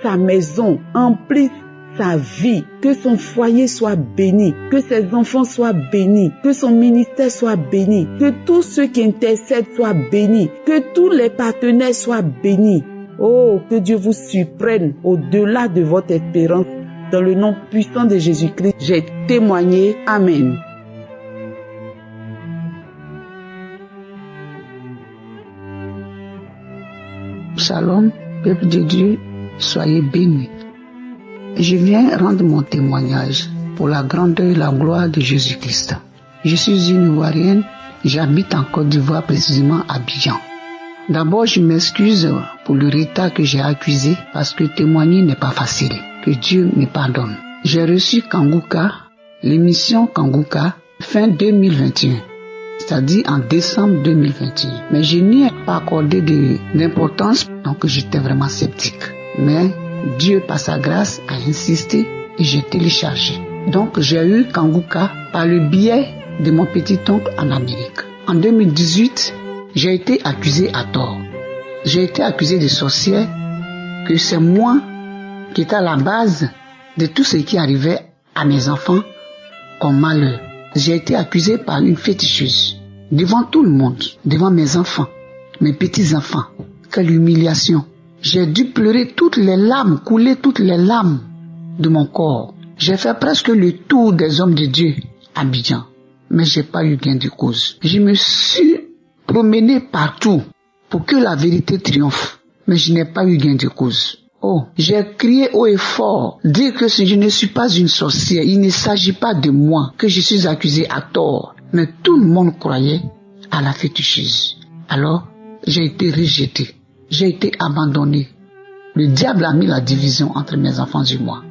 sa maison, emplisse sa vie, que son foyer soit béni, que ses enfants soient bénis, que son ministère soit béni, que tous ceux qui intercèdent soient bénis, que tous les partenaires soient bénis. Oh, que Dieu vous surprenne au-delà de votre espérance. Dans le nom puissant de Jésus-Christ, j'ai témoigné. Amen. Shalom, peuple de Dieu, soyez bénis. Je viens rendre mon témoignage pour la grandeur et la gloire de Jésus-Christ. Je suis une Ivoirienne, j'habite en Côte d'Ivoire, précisément à Abidjan. D'abord, je m'excuse pour le retard que j'ai accusé parce que témoigner n'est pas facile. Que Dieu me pardonne. J'ai reçu Kanguka, l'émission Kanguka, fin 2021. C'est-à-dire en décembre 2021. Mais je n'y ai pas accordé d'importance, donc j'étais vraiment sceptique. Mais Dieu, par sa grâce, a insisté et j'ai téléchargé. Donc j'ai eu Kanguka par le biais de mon petit-oncle en Amérique. En 2018, j'ai été accusé à tort. J'ai été accusé de sorcière, que c'est moi qui était à la base de tout ce qui arrivait à mes enfants comme malheur. J'ai été accusé par une féticheuse, devant tout le monde, devant mes enfants, mes petits-enfants. Quelle humiliation! J'ai dû pleurer toutes les larmes, couler toutes les larmes de mon corps. J'ai fait presque le tour des hommes de Dieu à Abidjan, mais j'ai pas eu gain de cause. Je me suis promené partout pour que la vérité triomphe, mais je n'ai pas eu gain de cause. Oh, j'ai crié haut et fort, dire que je ne suis pas une sorcière, il ne s'agit pas de moi, que je suis accusé à tort. Mais tout le monde croyait à la féticheuse. Alors, j'ai été rejeté, j'ai été abandonné. Le diable a mis la division entre mes enfants et moi.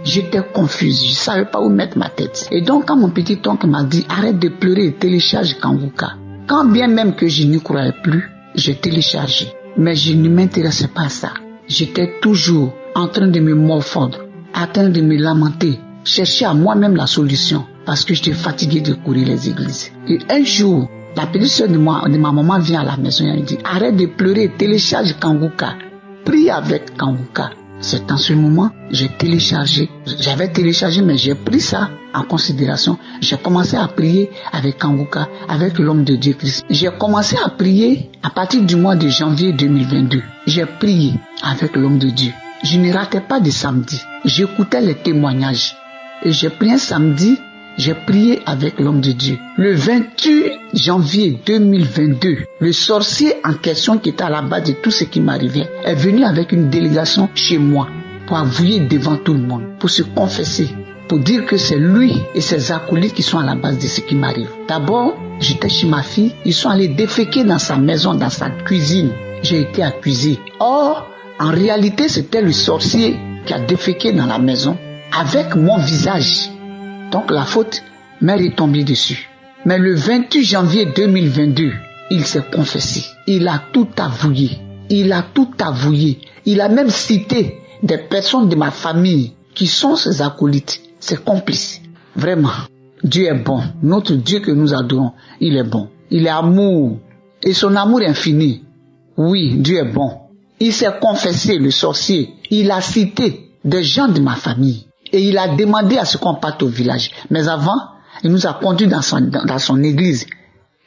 J'étais confuse, je ne savais pas où mettre ma tête. Et donc, quand mon petit oncle m'a dit, arrête de pleurer et télécharge Kanguka. Quand bien même que je n'y croyais plus, j'ai téléchargé. Mais je ne m'intéressais pas à ça. J'étais toujours en train de me morfondre, en train de me lamenter, chercher à moi-même la solution parce que j'étais fatigué de courir les églises. Et un jour, la petite soeur de ma maman vient à la maison et elle dit, arrête de pleurer, télécharge Kanguka, prie avec Kanguka. C'est en ce moment, j'ai téléchargé, j'avais téléchargé mais j'ai pris ça en considération. J'ai commencé à prier avec Kanguka, avec l'homme de Dieu Christ. J'ai commencé à prier à partir du mois de janvier 2022. J'ai prié avec l'homme de Dieu. Je ne ratais pas de samedi. J'écoutais les témoignages. Et j'ai prié un samedi, j'ai prié avec l'homme de Dieu. Le 28 janvier 2022, le sorcier en question qui était à la base de tout ce qui m'arrivait est venu avec une délégation chez moi pour avouer devant tout le monde, pour se confesser, pour dire que c'est lui et ses acolytes qui sont à la base de ce qui m'arrive. D'abord, j'étais chez ma fille, ils sont allés déféquer dans sa maison, dans sa cuisine. J'ai été accusé. Or, en réalité, c'était le sorcier qui a déféqué dans la maison avec mon visage. Donc la faute m'est retombée dessus. Mais le 28 janvier 2022, il s'est confessé. Il a tout avoué. Il a tout avoué. Il a même cité des personnes de ma famille qui sont ses acolytes, ses complices. Vraiment, Dieu est bon. Notre Dieu que nous adorons, il est bon. Il est amour. Et son amour est infini. Oui, Dieu est bon. Il s'est confessé, le sorcier. Il a cité des gens de ma famille. Et il a demandé à ce qu'on parte au village. Mais avant, il nous a conduits dans son église.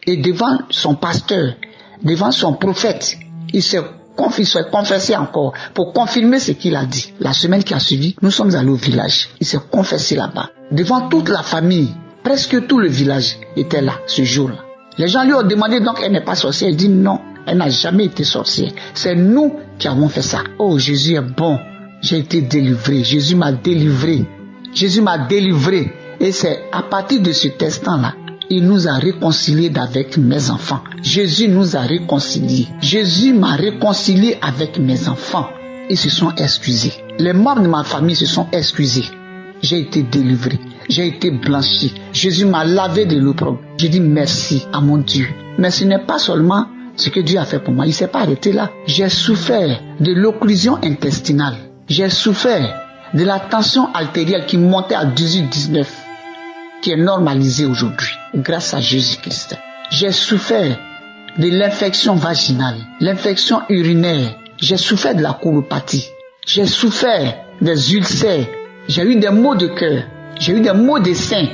Et devant son pasteur, devant son prophète, il s'est confessé encore pour confirmer ce qu'il a dit. La semaine qui a suivi, nous sommes allés au village. Il s'est confessé là-bas. Devant toute la famille, presque tout le village était là ce jour-là. Les gens lui ont demandé donc elle n'est pas sorcière. Il dit non, elle n'a jamais été sorcière. C'est nous qui avons fait ça. Oh, Jésus est bon. J'ai été délivré. Jésus m'a délivré. Jésus m'a délivré. Et c'est à partir de cet instant-là, il nous a réconciliés avec mes enfants. Jésus nous a réconciliés. Jésus m'a réconcilié avec mes enfants. Ils se sont excusés. Les membres de ma famille se sont excusés. J'ai été délivré. j'ai été blanchi. Jésus m'a lavé de l'opprobre. Je dis merci à mon Dieu. Mais ce n'est pas seulement ce que Dieu a fait pour moi. Il ne s'est pas arrêté là. J'ai souffert de l'occlusion intestinale. J'ai souffert de la tension artérielle qui montait à 18-19, qui est normalisée aujourd'hui, grâce à Jésus-Christ. J'ai souffert de l'infection vaginale, l'infection urinaire. J'ai souffert de la colopathie. J'ai souffert des ulcères. J'ai eu des maux de cœur. J'ai eu des maux de sein.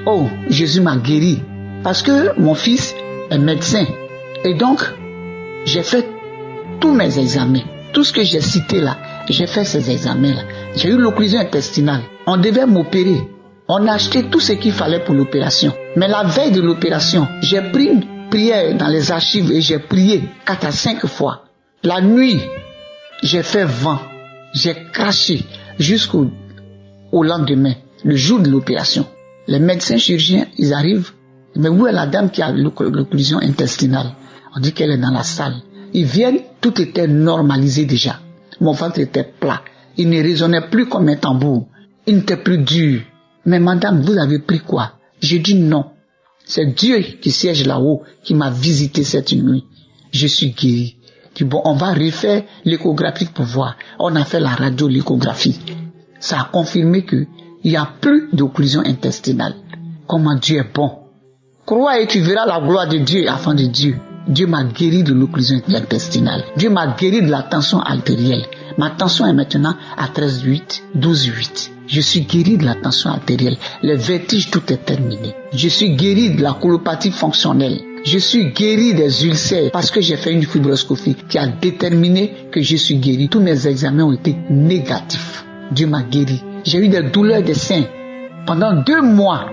Oh, Jésus m'a guéri. Parce que mon fils est médecin. Et donc, j'ai fait tous mes examens. Tout ce que j'ai cité là, j'ai fait ces examens-là. J'ai eu l'occlusion intestinale. On devait m'opérer. On a acheté tout ce qu'il fallait pour l'opération. Mais la veille de l'opération, j'ai pris une prière dans les archives et j'ai prié 4 à 5 fois. La nuit, j'ai fait vent. J'ai craché jusqu'au lendemain, le jour de l'opération. Les médecins chirurgiens, ils arrivent. Mais où est la dame qui a l'occlusion intestinale? On dit qu'elle est dans la salle. Ils viennent, tout était normalisé déjà. Mon ventre était plat. Il ne résonnait plus comme un tambour. Il n'était plus dur. Mais madame, vous avez pris quoi? J'ai dit non. C'est Dieu qui siège là-haut qui m'a visité cette nuit. Je suis guéri. Je dis bon, on va refaire l'échographie pour voir. On a fait la radio-l'échographie. Ça a confirmé qu'il n'y a plus d'occlusion intestinale. Comment Dieu est bon. Crois et tu verras la gloire de Dieu, enfant de Dieu. Dieu m'a guéri de l'occlusion intestinale. Dieu m'a guéri de la tension artérielle. Ma tension est maintenant à 13,8, 12,8. Je suis guéri de la tension artérielle. Les vertiges, tout est terminé. Je suis guéri de la colopathie fonctionnelle. Je suis guéri des ulcères parce que j'ai fait une fibroscopie qui a déterminé que je suis guéri. Tous mes examens ont été négatifs. Dieu m'a guéri. J'ai eu des douleurs de sein. Pendant 2 mois,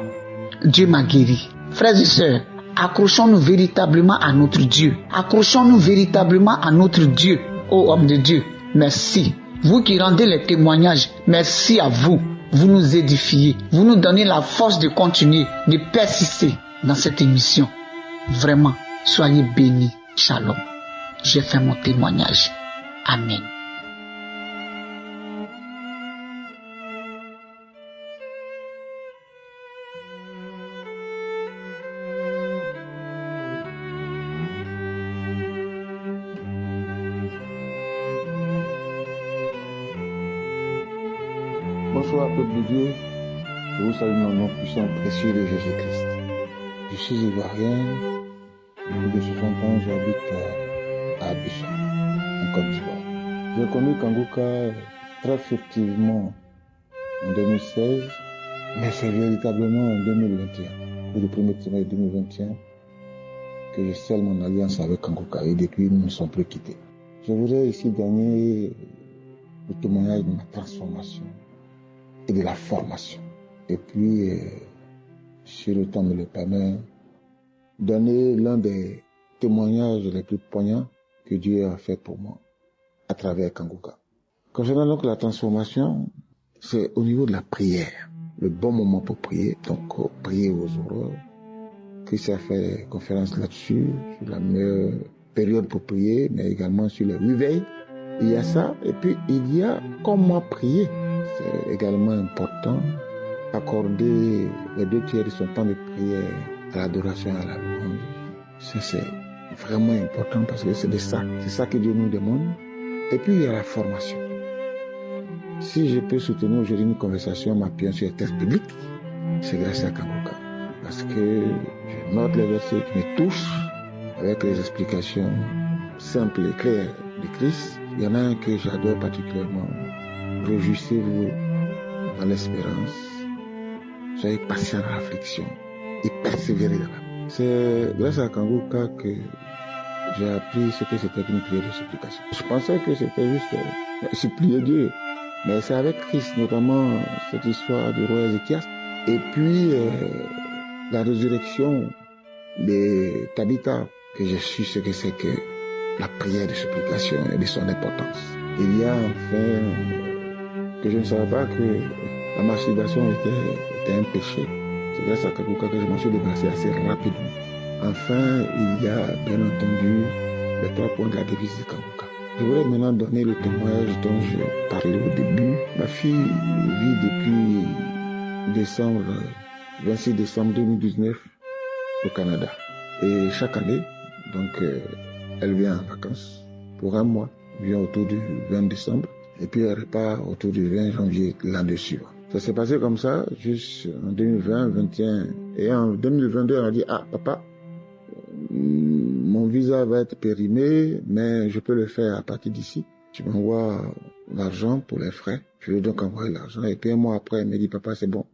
Dieu m'a guéri. Frères et sœurs, accrochons-nous véritablement à notre Dieu. Accrochons-nous véritablement à notre Dieu. Ô homme de Dieu, merci. Vous qui rendez les témoignages, merci à vous. Vous nous édifiez. Vous nous donnez la force de continuer, de persister dans cette émission. Vraiment, soyez bénis. Shalom. J'ai fait mon témoignage. Amen. Bonsoir, peuple de Dieu. Je vous salue dans le nom puissant et précieux de Jésus-Christ. Je suis ivoirien. Depuis 60 ans, j'habite à Abidjan, en Côte d'Ivoire. J'ai connu Kanguka très furtivement en 2016, mais c'est véritablement en 2021, le premier trimestre 2021, que je scelle mon alliance avec Kanguka et depuis nous ne sommes plus quittés. Je voudrais ici donner le témoignage de ma transformation et de la formation. Et puis, si le temps me le permet, donner l'un des témoignages les plus poignants que Dieu a fait pour moi à travers Kanguka. Concernant donc la transformation, c'est au niveau de la prière, le bon moment pour prier, donc prier aux aurores. Christ a fait conférence là-dessus, sur la meilleure période pour prier, mais également sur les réveils. Il y a ça, et puis il y a comment prier. C'est également important accorder les 2 tiers de son temps de prière à l'adoration et à la louange. Ça, c'est vraiment important parce que c'est de ça. C'est ça que Dieu nous demande. Et puis, il y a la formation. Si je peux soutenir aujourd'hui une conversation m'appuyant sur les textes bibliques, c'est grâce à Kanguka. Parce que je note les versets qui me touchent avec les explications simples et claires de Christ. Il y en a un que j'adore particulièrement. Réjouissez-vous dans l'espérance. Soyez patient dans l'affliction et persévérez dans la. C'est grâce à Kanguka que j'ai appris ce que c'était une prière de supplication. Je pensais que c'était juste supplier Dieu. Mais c'est avec Christ, notamment cette histoire du roi Ézéchias. Et puis la résurrection de Tabitha, que j'ai su ce que c'est que la prière de supplication et de son importance. Il y a enfin que je ne savais pas que la masturbation était un péché. C'est grâce à Kanguka que je m'en suis débarrassé assez rapidement. Enfin, il y a bien entendu les 3 points de la devise de Kanguka. Je voudrais maintenant donner le témoignage dont je parlais au début. Ma fille vit depuis 26 décembre 2019 au Canada. Et chaque année, donc, elle vient en vacances pour un mois. Elle vient autour du 20 décembre. Et puis elle repart autour du 20 janvier l'année suivante. Ça s'est passé comme ça, juste en 2020, 2021. Et en 2022, elle a dit, ah, papa, mon visa va être périmé, mais je peux le faire à partir d'ici. Tu m'envoies l'argent pour les frais. Je lui ai donc envoyé l'argent. Et puis un mois après, elle me dit, papa, c'est bon.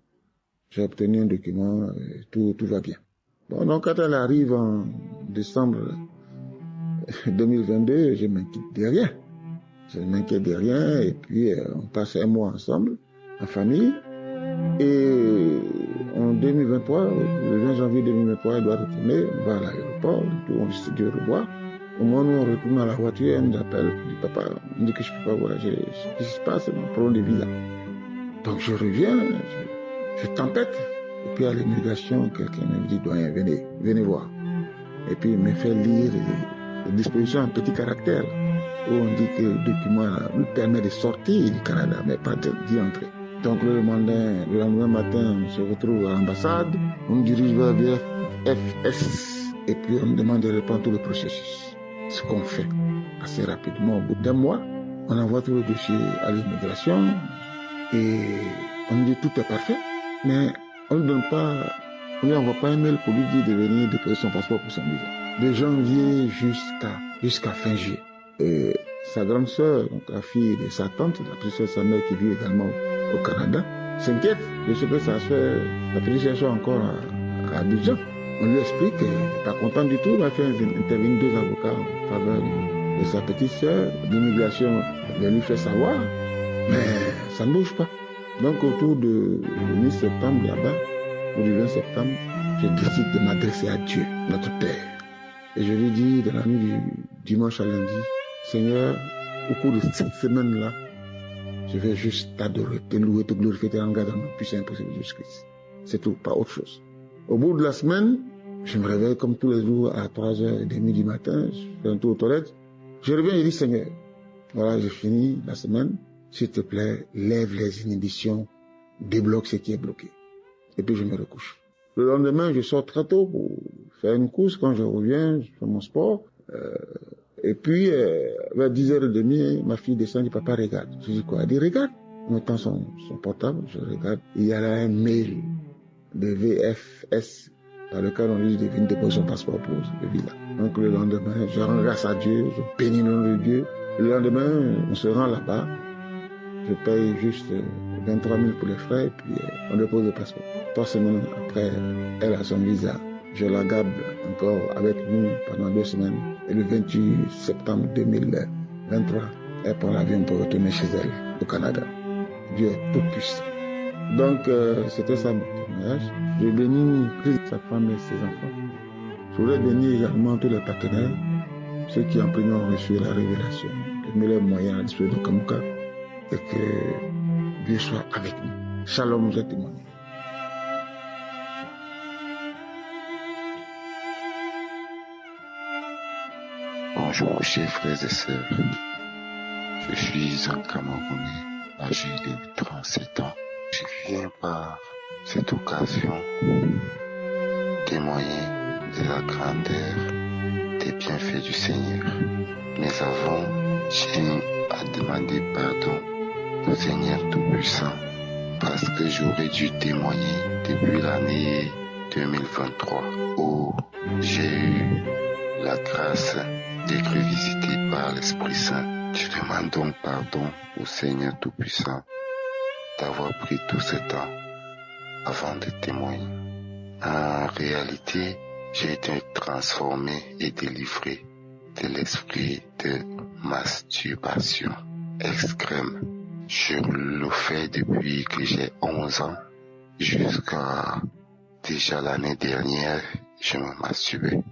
J'ai obtenu un document, tout va bien. Bon, donc quand elle arrive en décembre 2022, je m'inquiète de rien. Je m'inquiète de rien. Et puis on passe un mois ensemble, en famille. Et en 2023, le 20 janvier 2023, elle doit retourner, on va à l'aéroport, on se dit au revoir. Au moment où on retourne à la voiture, elle nous appelle, elle dit, papa, on dit que je ne peux pas voyager. Ce qui se passe, c'est mon problème de visa. Donc je reviens, je tempête. Et puis à l'immigration, quelqu'un me dit, doyen, venez voir. Et puis il me fait lire les dispositions en petit caractère, où on dit que le document lui permet de sortir du Canada, mais pas d'y entrer. Donc le lendemain matin, on se retrouve à l'ambassade, on me dirige vers VFS, et puis on me demande de répondre tout le processus. Ce qu'on fait assez rapidement. Au bout d'un mois, on envoie tout le dossier à l'immigration, et on dit tout est parfait, mais on ne lui envoie pas un mail pour lui dire de venir déposer son passeport pour son visa. De janvier jusqu'à fin juillet. Et sa grande sœur, donc la fille de sa tante, la petite sœur de sa mère qui vit également au Canada, s'inquiète de ce que sa sœur, la petite sœur soit encore à Abidjan. On lui explique qu'elle n'est pas contente du tout, on va faire intervenir 2 avocats en faveur de sa petite sœur. L'immigration lui fait savoir, mais ça ne bouge pas. Donc autour de mi-septembre là-bas, ou du 20 septembre, je décide de m'adresser à Dieu, notre Père. Et je lui dis dans la nuit du dimanche à lundi, Seigneur, au cours de cette semaine-là, je vais juste t'adorer, te louer, te glorifier, te rendre grâce dans le puissant et impossible de Jésus-Christ. C'est tout, pas autre chose. Au bout de la semaine, je me réveille comme tous les jours à 3h30 du matin, je fais un tour aux toilettes. Je reviens et je dis, Seigneur, voilà, j'ai fini la semaine. S'il te plaît, lève les inhibitions, débloque ce qui est bloqué. Et puis je me recouche. Le lendemain, je sors très tôt pour faire une course. Quand je reviens, je fais mon sport. Et puis, vers 10h30, ma fille descend et dit, papa, regarde. Je dis quoi? Elle dit, regarde. En mettant son portable, je regarde. Il y a là un mail de VFS dans lequel on lui dit de venir déposer son passeport pour le visa. Donc le lendemain, je rends grâce à Dieu, je bénis le nom de Dieu. Le lendemain, on se rend là-bas. Je paye juste 23 000 pour les frais et puis on dépose le passeport. 3 semaines après, elle a son visa. Je la garde encore avec nous pendant 2 semaines. Et le 28 septembre 2023, elle prend l'avion pour retourner chez elle au Canada. Dieu est tout puissant. Donc, c'était ça mon témoignage. Je bénis Christ, sa femme et ses enfants. Je voulais bénir également tous les partenaires, ceux qui en premier ont reçu la révélation, de mettre les moyens à disposition de Kanguka, et que Dieu soit avec nous. Shalom, je témoigne. Bonjour chers frères et sœurs, je suis un Camerounais âgé de 37 ans. Je viens par cette occasion témoigner de la grandeur des bienfaits du Seigneur. Mais avant, j'ai à demander pardon au Seigneur Tout-Puissant parce que j'aurais dû témoigner depuis l'année 2023 où j'ai eu la grâce d'être visité par l'Esprit Saint. Je demande donc pardon au Seigneur Tout-Puissant d'avoir pris tout ce temps avant de témoigner. En réalité, j'ai été transformé et délivré de l'esprit de masturbation extrême. Je le fais depuis que j'ai 11 ans jusqu'à déjà l'année dernière, je me masturbais.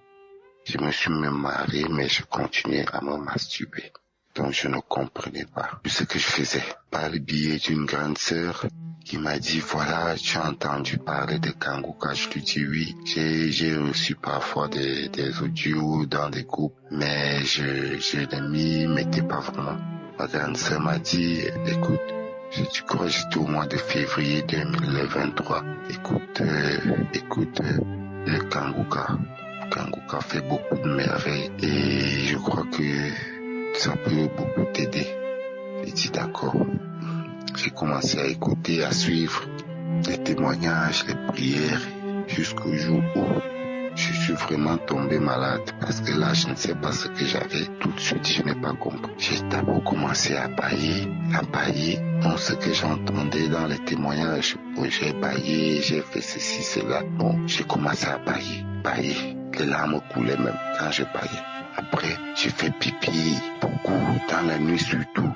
Je me suis même marié, mais je continuais à me masturber. Donc je ne comprenais pas ce que je faisais. Par le biais d'une grande sœur qui m'a dit, voilà, tu as entendu parler de Kanguka. Je lui dis oui, j'ai reçu parfois des audios dans des groupes, mais je ne m'y mettais pas vraiment. Ma grande sœur m'a dit, écoute, tu crois fois j'étais au mois de février 2023. Écoute, le Kanguka. Kanguka fait beaucoup de merveilles et je crois que ça peut beaucoup t'aider. J'ai dit d'accord. J'ai commencé à écouter, à suivre les témoignages, les prières jusqu'au jour où je suis vraiment tombé malade parce que là, je ne sais pas ce que j'avais. Tout de suite, je n'ai pas compris. J'ai d'abord commencé à bailler. Bon, ce que j'entendais dans les témoignages, oui, j'ai baillé, j'ai fait ceci, cela. Bon, j'ai commencé à bailler. Les larmes coulaient même quand je baillais. Après, j'ai fait pipi beaucoup dans la nuit surtout.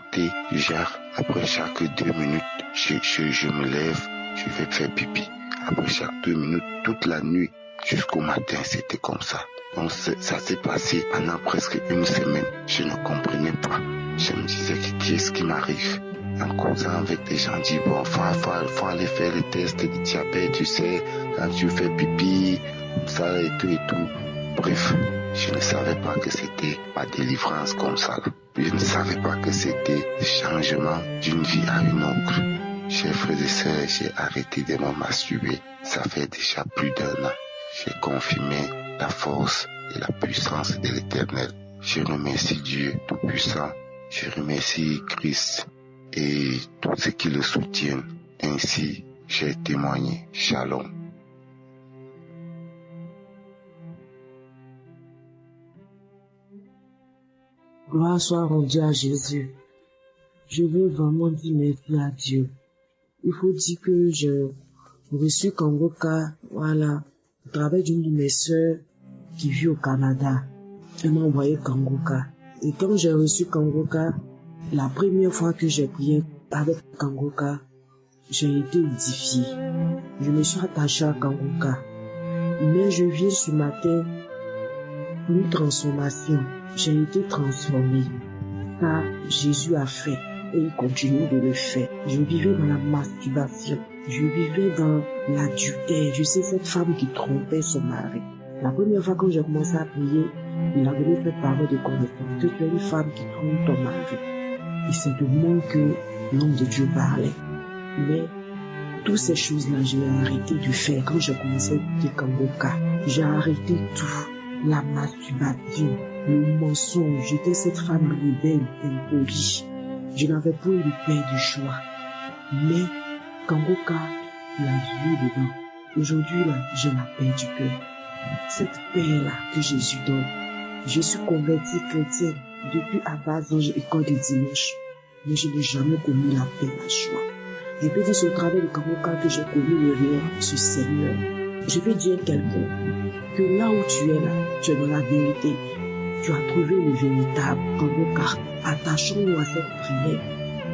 Genre, après chaque 2 minutes, je me lève, je vais faire pipi. Après chaque 2 minutes, toute la nuit, jusqu'au matin, c'était comme ça. Donc ça s'est passé pendant presque 1 semaine. Je ne comprenais pas. Je me disais qu'est-ce qui m'arrive? En causant avec des gens, dit bon, faut aller faire les tests de diabète, tu sais, quand tu fais pipi, ça et tout. Bref, je ne savais pas que c'était ma délivrance comme ça. Je ne savais pas que c'était le changement d'une vie à une autre. Chers frères et sœurs, j'ai arrêté de me masturber. Ça fait déjà plus d'1 an. J'ai confirmé la force et la puissance de l'Éternel. Je remercie Dieu Tout-Puissant. Je remercie Christ et tous ceux qui le soutiennent. Ainsi, j'ai témoigné. Shalom. Gloire soit rendue à Jésus. Je veux vraiment dire merci à Dieu. Il faut dire que j'ai reçu Kanguka, voilà, au travers d'une de mes sœurs qui vit au Canada. Elle m'a envoyé Kanguka. Et quand j'ai reçu Kanguka, la première fois que j'ai prié avec Kanguka, j'ai été édifié. Je me suis attachée à Kanguka. Mais je viens ce matin une transformation. J'ai été transformée. Ça, Jésus a fait et il continue de le faire. Je vivais dans la masturbation. Je vivais dans l'adultère. Je sais cette femme qui trompait son mari. La première fois quand j'ai commencé à prier, il a donné cette parole de connaissance. Que tu es une femme qui trompe ton mari. Et c'est de moi que l'homme de Dieu parlait. Mais toutes ces choses-là, j'ai arrêté de faire quand j'ai commencé à écouter Kanguka. J'ai arrêté tout. La masturbation, le mensonge. J'étais cette femme rebelle, impolie. Je n'avais pas eu de paix de joie. Mais Kanguka l'a vu dedans. Aujourd'hui, là, j'ai la paix du cœur. Cette paix-là que Jésus donne. Je suis convertie chrétienne depuis à bas âge école de dimanche. Mais je n'ai jamais connu la paix, la joie. Je peux dire au travers de Kanguka que j'ai connu le rien, ce Seigneur. Je vais dire à quelqu'un que là où tu es là, tu es dans la vérité. Tu as trouvé le véritable Kanguka. Attachons-nous à cette prière.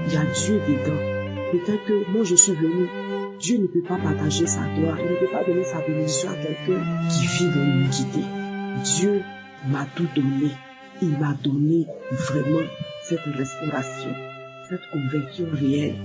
Il y a Dieu dedans. Peut-être que moi je suis venu. Dieu ne peut pas partager sa gloire. Il ne peut pas donner sa bénédiction à quelqu'un qui vit dans l'iniquité. Dieu m'a tout donné. Il m'a donné vraiment cette restauration, cette conversion réelle.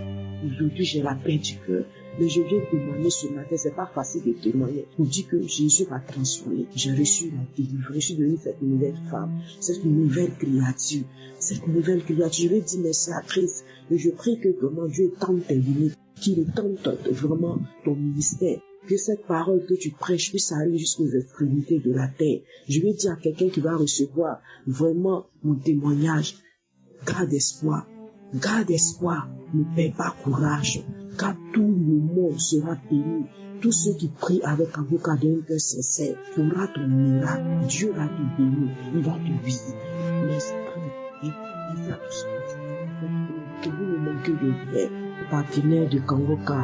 Aujourd'hui, j'ai la paix du cœur. Mais je viens témoigner ce matin, c'est pas facile de témoigner. On dit que Jésus m'a transformé. J'ai reçu la délivrance. Je suis devenue cette nouvelle femme, cette nouvelle créature. Cette nouvelle créature. Je vais dire merci à Christ. Et je prie que vraiment Dieu tente tes limites, qu'il tente vraiment ton ministère. Que cette parole que tu prêches puisse aller jusqu'aux extrémités de la terre. Je vais dire à quelqu'un qui va recevoir vraiment mon témoignage. Garde espoir. Garde espoir. Ne perds pas courage. Car tout le monde sera béni. Tous ceux qui prient avec un vocal d'un cœur sincère, tu auras ton miracle. Dieu va te bénir. Il va te visiter. L'esprit, que vous ne manquez de rien. Partenaire de Kanguka,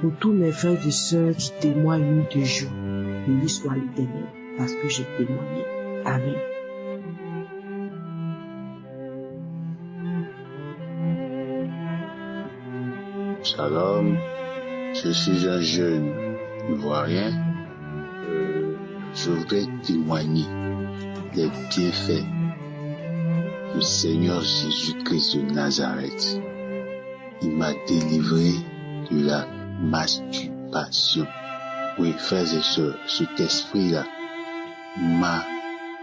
pour tous mes frères et sœurs qui témoignent nuit et jour, béni soit l'Éternel, parce que j'ai témoigné. Amen. Shalom, je suis un jeune Ivoirien. Je voudrais témoigner des bienfaits du Seigneur Jésus-Christ de Nazareth. Il m'a délivré de la masturbation. Oui, frères et sœurs, cet esprit-là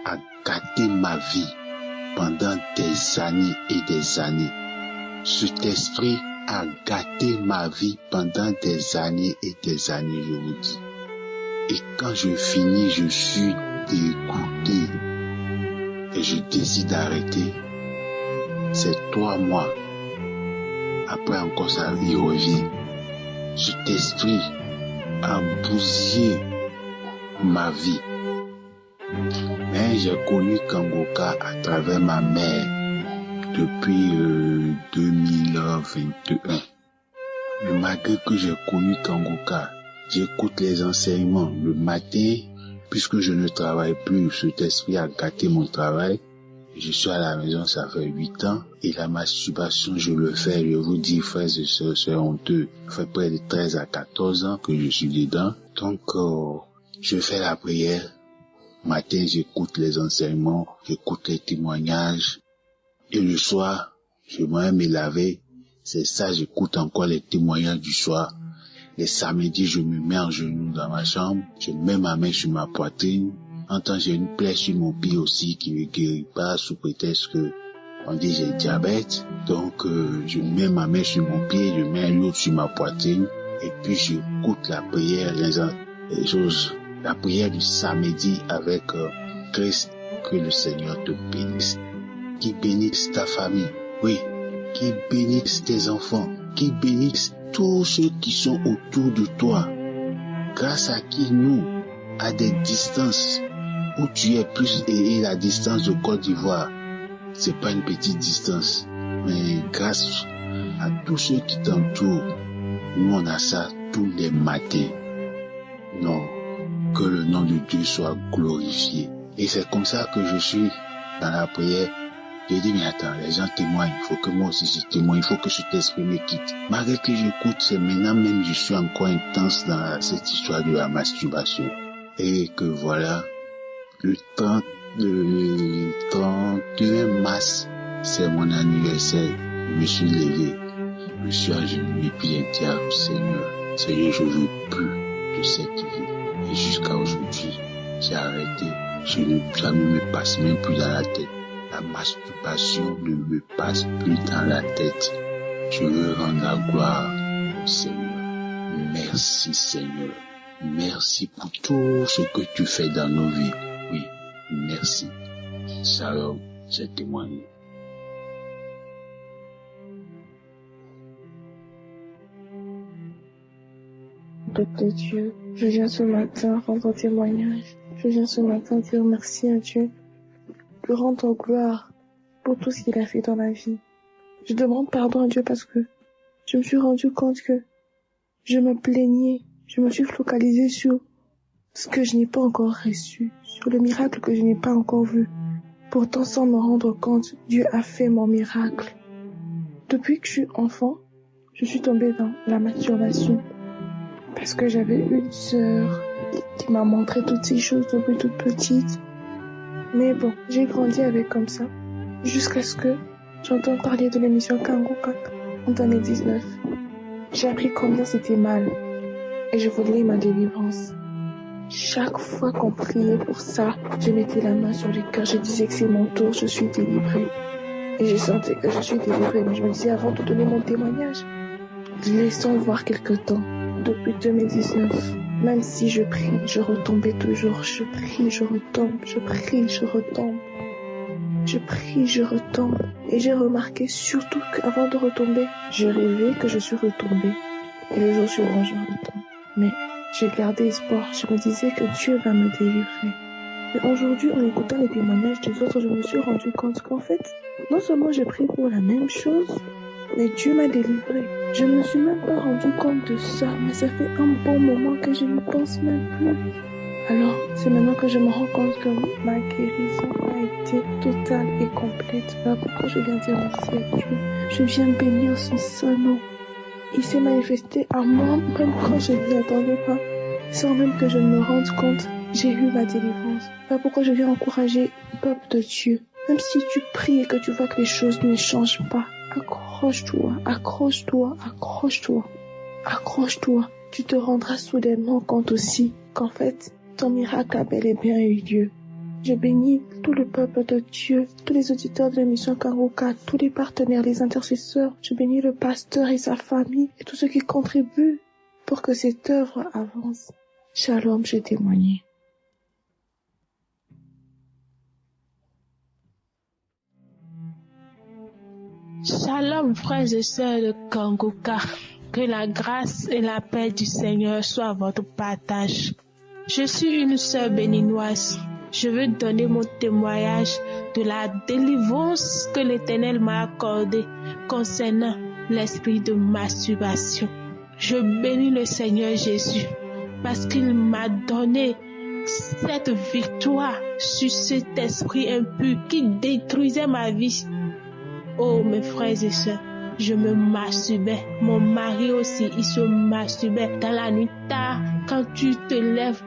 a gâté ma vie pendant des années et des années. Cet esprit a gâté ma vie pendant des années et des années, je vous dis. Et quand je finis, je suis dégoûté. Et je décide d'arrêter. C'est 3 mois. Après encore ça, il revient. Cet esprit a bousillé ma vie. Mais j'ai connu Kangoka à travers ma mère depuis 2021. Mais malgré que j'ai connu Kangoka, j'écoute les enseignements le matin, puisque je ne travaille plus, cet esprit a gâté mon travail. Je suis à la maison, ça fait 8 ans, et la masturbation, je le fais, je vous dis, frères et sœurs, c'est honteux. Ça fait près de 13 à 14 ans que je suis dedans. Donc, je fais la prière. Matin, j'écoute les enseignements, j'écoute les témoignages. Et le soir, je vais me laver. C'est ça, j'écoute encore les témoignages du soir. Les samedis, je me mets en genoux dans ma chambre. Je mets ma main sur ma poitrine. En temps, j'ai une plaie sur mon pied aussi qui ne guérit pas sous prétexte que on dit j'ai diabète. Donc, je mets ma main sur mon pied, je mets l'autre sur ma poitrine. Et puis, j'écoute la prière, les choses. La prière du samedi avec Christ, que le Seigneur te bénisse. Qui bénisse ta famille, oui, qui bénisse tes enfants, qui bénisse tous ceux qui sont autour de toi, grâce à qui nous, à des distances où tu es plus, et la distance de Côte d'Ivoire, c'est pas une petite distance, mais grâce à tous ceux qui t'entourent, nous on a ça tous les matins. Non. Que le nom de Dieu soit glorifié. Et c'est comme ça que je suis dans la prière. J'ai dit, mais attends, les gens témoignent, il faut que moi aussi je témoigne, il faut que cet esprit me quitte. Malgré que j'écoute, c'est maintenant même je suis encore intense dans cette histoire de la masturbation. Et que voilà, le 31 mars, c'est mon anniversaire. Je me suis levé, je me suis agenouillé et puis j'ai dit à Seigneur, je veux plus de cette vie. Et jusqu'à aujourd'hui, j'ai arrêté. Ça ne me passe même plus dans la tête. La masturbation ne me passe plus dans la tête. Je veux rendre la gloire au Seigneur. Merci Seigneur. Merci pour tout ce que tu fais dans nos vies. Oui, merci. Shalom, j'ai témoigné. De Dieu, je viens ce matin rendre témoignage. Je viens ce matin dire merci à Dieu, lui rendre gloire pour tout ce qu'il a fait dans ma vie. Je demande pardon à Dieu parce que je me suis rendu compte que je me plaignais, je me suis focalisée sur ce que je n'ai pas encore reçu, sur le miracle que je n'ai pas encore vu. Pourtant, sans me rendre compte, Dieu a fait mon miracle. Depuis que je suis enfant, je suis tombée dans la masturbation. Parce que j'avais une sœur qui m'a montré toutes ces choses depuis toute petite. Mais bon, j'ai grandi avec comme ça. Jusqu'à ce que j'entends parler de l'émission Kangoka en 2019. J'ai appris combien c'était mal. Et je voulais ma délivrance. Chaque fois qu'on priait pour ça, je mettais la main sur le cœur. Je disais que c'est mon tour, je suis délivrée. Et je sentais que je suis délivrée. Mais je me disais avant de donner mon témoignage, laissons voir quelque temps. Depuis 2019, même si je prie, je retombais toujours. Je prie, je retombe, je prie, je retombe. Je prie, je retombe. Et j'ai remarqué surtout qu'avant de retomber, je rêvais que je suis retombée. Et les jours suivants, je retombe. Mais j'ai gardé espoir. Je me disais que Dieu va me délivrer. Mais aujourd'hui, en écoutant les témoignages des autres, je me suis rendu compte qu'en fait, non seulement j'ai prié pour la même chose, mais Dieu m'a délivré. Je ne me suis même pas rendu compte de ça, mais ça fait un bon moment que je n'y pense même plus. Alors, c'est maintenant que je me rends compte que ma guérison a été totale et complète. Voilà pourquoi je viens dire merci à Dieu. Je viens bénir son saint nom. Il s'est manifesté à moi, même quand je ne m'y attendais pas. Sans même que je me rende compte, j'ai eu ma délivrance. Voilà pourquoi je viens encourager le peuple de Dieu. Même si tu pries et que tu vois que les choses ne changent pas, accroche-toi, accroche-toi, accroche-toi, accroche-toi. Tu te rendras soudainement compte aussi qu'en fait, ton miracle a bel et bien eu lieu. Je bénis tout le peuple de Dieu, tous les auditeurs de l'émission Kanguka, tous les partenaires, les intercesseurs. Je bénis le pasteur et sa famille et tous ceux qui contribuent pour que cette œuvre avance. Shalom, j'ai témoigné. Shalom, frères et sœurs de Kanguka. Que la grâce et la paix du Seigneur soient votre partage. Je suis une sœur béninoise. Je veux donner mon témoignage de la délivrance que l'Éternel m'a accordée concernant l'esprit de masturbation. Je bénis le Seigneur Jésus parce qu'il m'a donné cette victoire sur cet esprit impur qui détruisait ma vie. Oh mes frères et sœurs, je me masturbais. Mon mari aussi, il se masturbait. Dans la nuit tard, quand tu te lèves,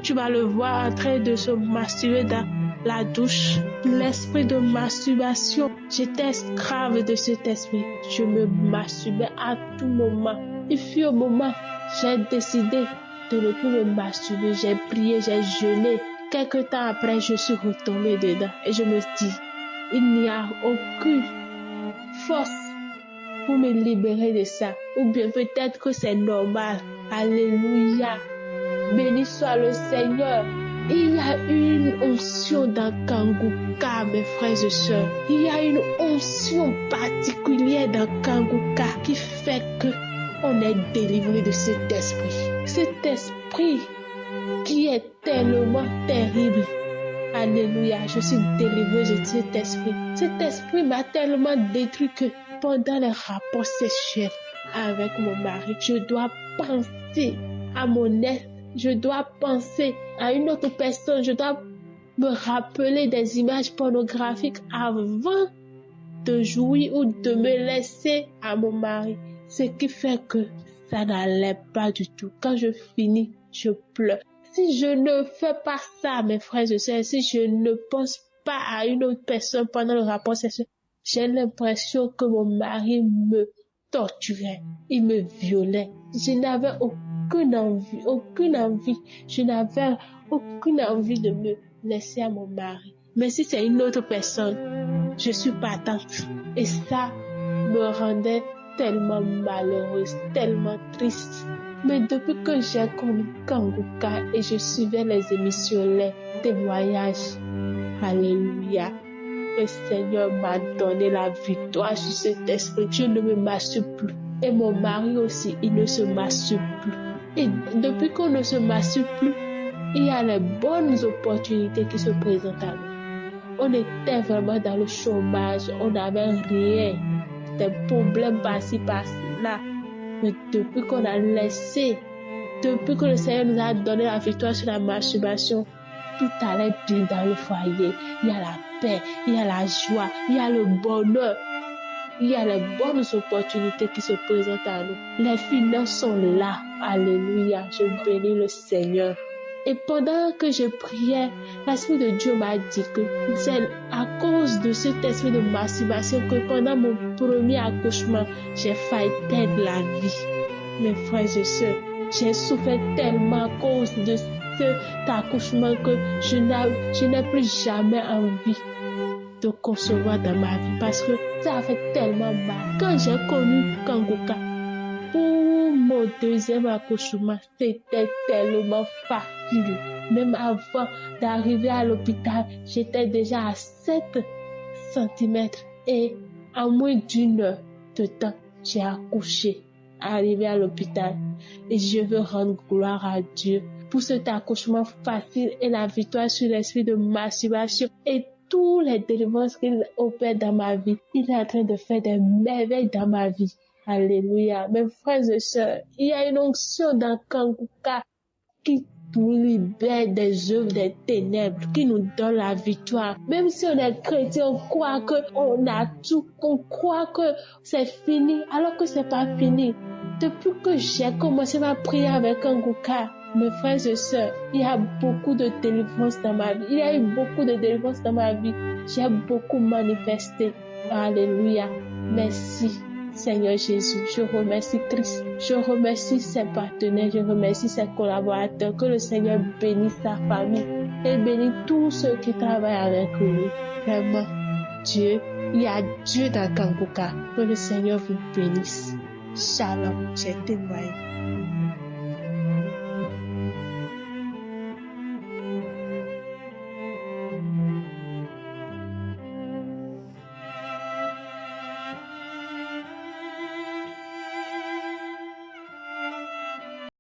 tu vas le voir en train de se masturber dans la douche. L'esprit de masturbation, j'étais esclave de cet esprit. Je me masturbais à tout moment. Il fut au moment, j'ai décidé de ne plus me masturber. J'ai prié, j'ai jeûné. Quelque temps après, je suis retombée dedans et je me dis, il n'y a aucune force pour me libérer de ça. Ou bien peut-être que c'est normal. Alléluia. Béni soit le Seigneur. Il y a une onction dans Kanguka, mes frères et sœurs. Il y a une onction particulière dans Kanguka qui fait que on est délivré de cet esprit. Cet esprit qui est tellement terrible. Alléluia, je suis délivrée de cet esprit. Cet esprit m'a tellement détruit que pendant les rapports sexuels avec mon mari, je dois penser à mon ex, je dois penser à une autre personne, je dois me rappeler des images pornographiques avant de jouir ou de me laisser à mon mari. Ce qui fait que ça n'allait pas du tout. Quand je finis, je pleure. Si je ne fais pas ça, mes frères et sœurs, si je ne pense pas à une autre personne pendant le rapport sexuel, j'ai l'impression que mon mari me torturait, il me violait. Je n'avais aucune envie. Je n'avais aucune envie de me laisser à mon mari. Mais si c'est une autre personne, je suis partante. Et ça me rendait tellement malheureuse, tellement triste. Mais depuis que j'ai connu Kanguka et je suivais les émissions, les témoignages, alléluia, le Seigneur m'a donné la victoire sur cet esprit. Je ne me masturbe plus. Et mon mari aussi, il ne se masturbe plus. Et depuis qu'on ne se masturbe plus, il y a les bonnes opportunités qui se présentent à nous. On était vraiment dans le chômage, on n'avait rien, des problèmes par-ci, par-là. Mais depuis qu'on a laissé, depuis que le Seigneur nous a donné la victoire sur la masturbation, tout allait bien dans le foyer. Il y a la paix, il y a la joie, il y a le bonheur. Il y a les bonnes opportunités qui se présentent à nous. Les finances sont là. Alléluia, je bénis le Seigneur. Et pendant que je priais, l'Esprit de Dieu m'a dit que c'est à cause de cet esprit de masturbation que pendant mon premier accouchement, j'ai failli perdre la vie. Mes frères et sœurs, j'ai souffert tellement à cause de cet accouchement que je n'ai plus jamais envie de concevoir dans ma vie parce que ça a fait tellement mal. Quand j'ai connu Kanguka, pour mon deuxième accouchement, c'était tellement facile. Même avant d'arriver à l'hôpital, j'étais déjà à 7 cm et en moins d'une heure de temps, j'ai accouché, arrivé à l'hôpital. Et je veux rendre gloire à Dieu pour cet accouchement facile et la victoire sur l'esprit de masturbation et tous les délivrances qu'il opère dans ma vie. Il est en train de faire des merveilles dans ma vie. Alléluia. Mes frères et sœurs, il y a une onction dans Kanguka qui nous libère des œuvres des ténèbres, qui nous donne la victoire. Même si on est chrétien, on croit qu'on a tout, on croit que c'est fini, alors que c'est pas fini. Depuis que j'ai commencé ma prière avec Kanguka, mes frères et sœurs, il y a beaucoup de délivrance dans ma vie. Il y a eu beaucoup de délivrance dans ma vie. J'ai beaucoup manifesté. Alléluia. Merci. Seigneur Jésus, je remercie Christ, je remercie ses partenaires, je remercie ses collaborateurs, que le Seigneur bénisse sa famille et bénisse tous ceux qui travaillent avec lui. Vraiment, Dieu, il y a Dieu dans Kanguka, que le Seigneur vous bénisse. Shalom, j'ai témoigné.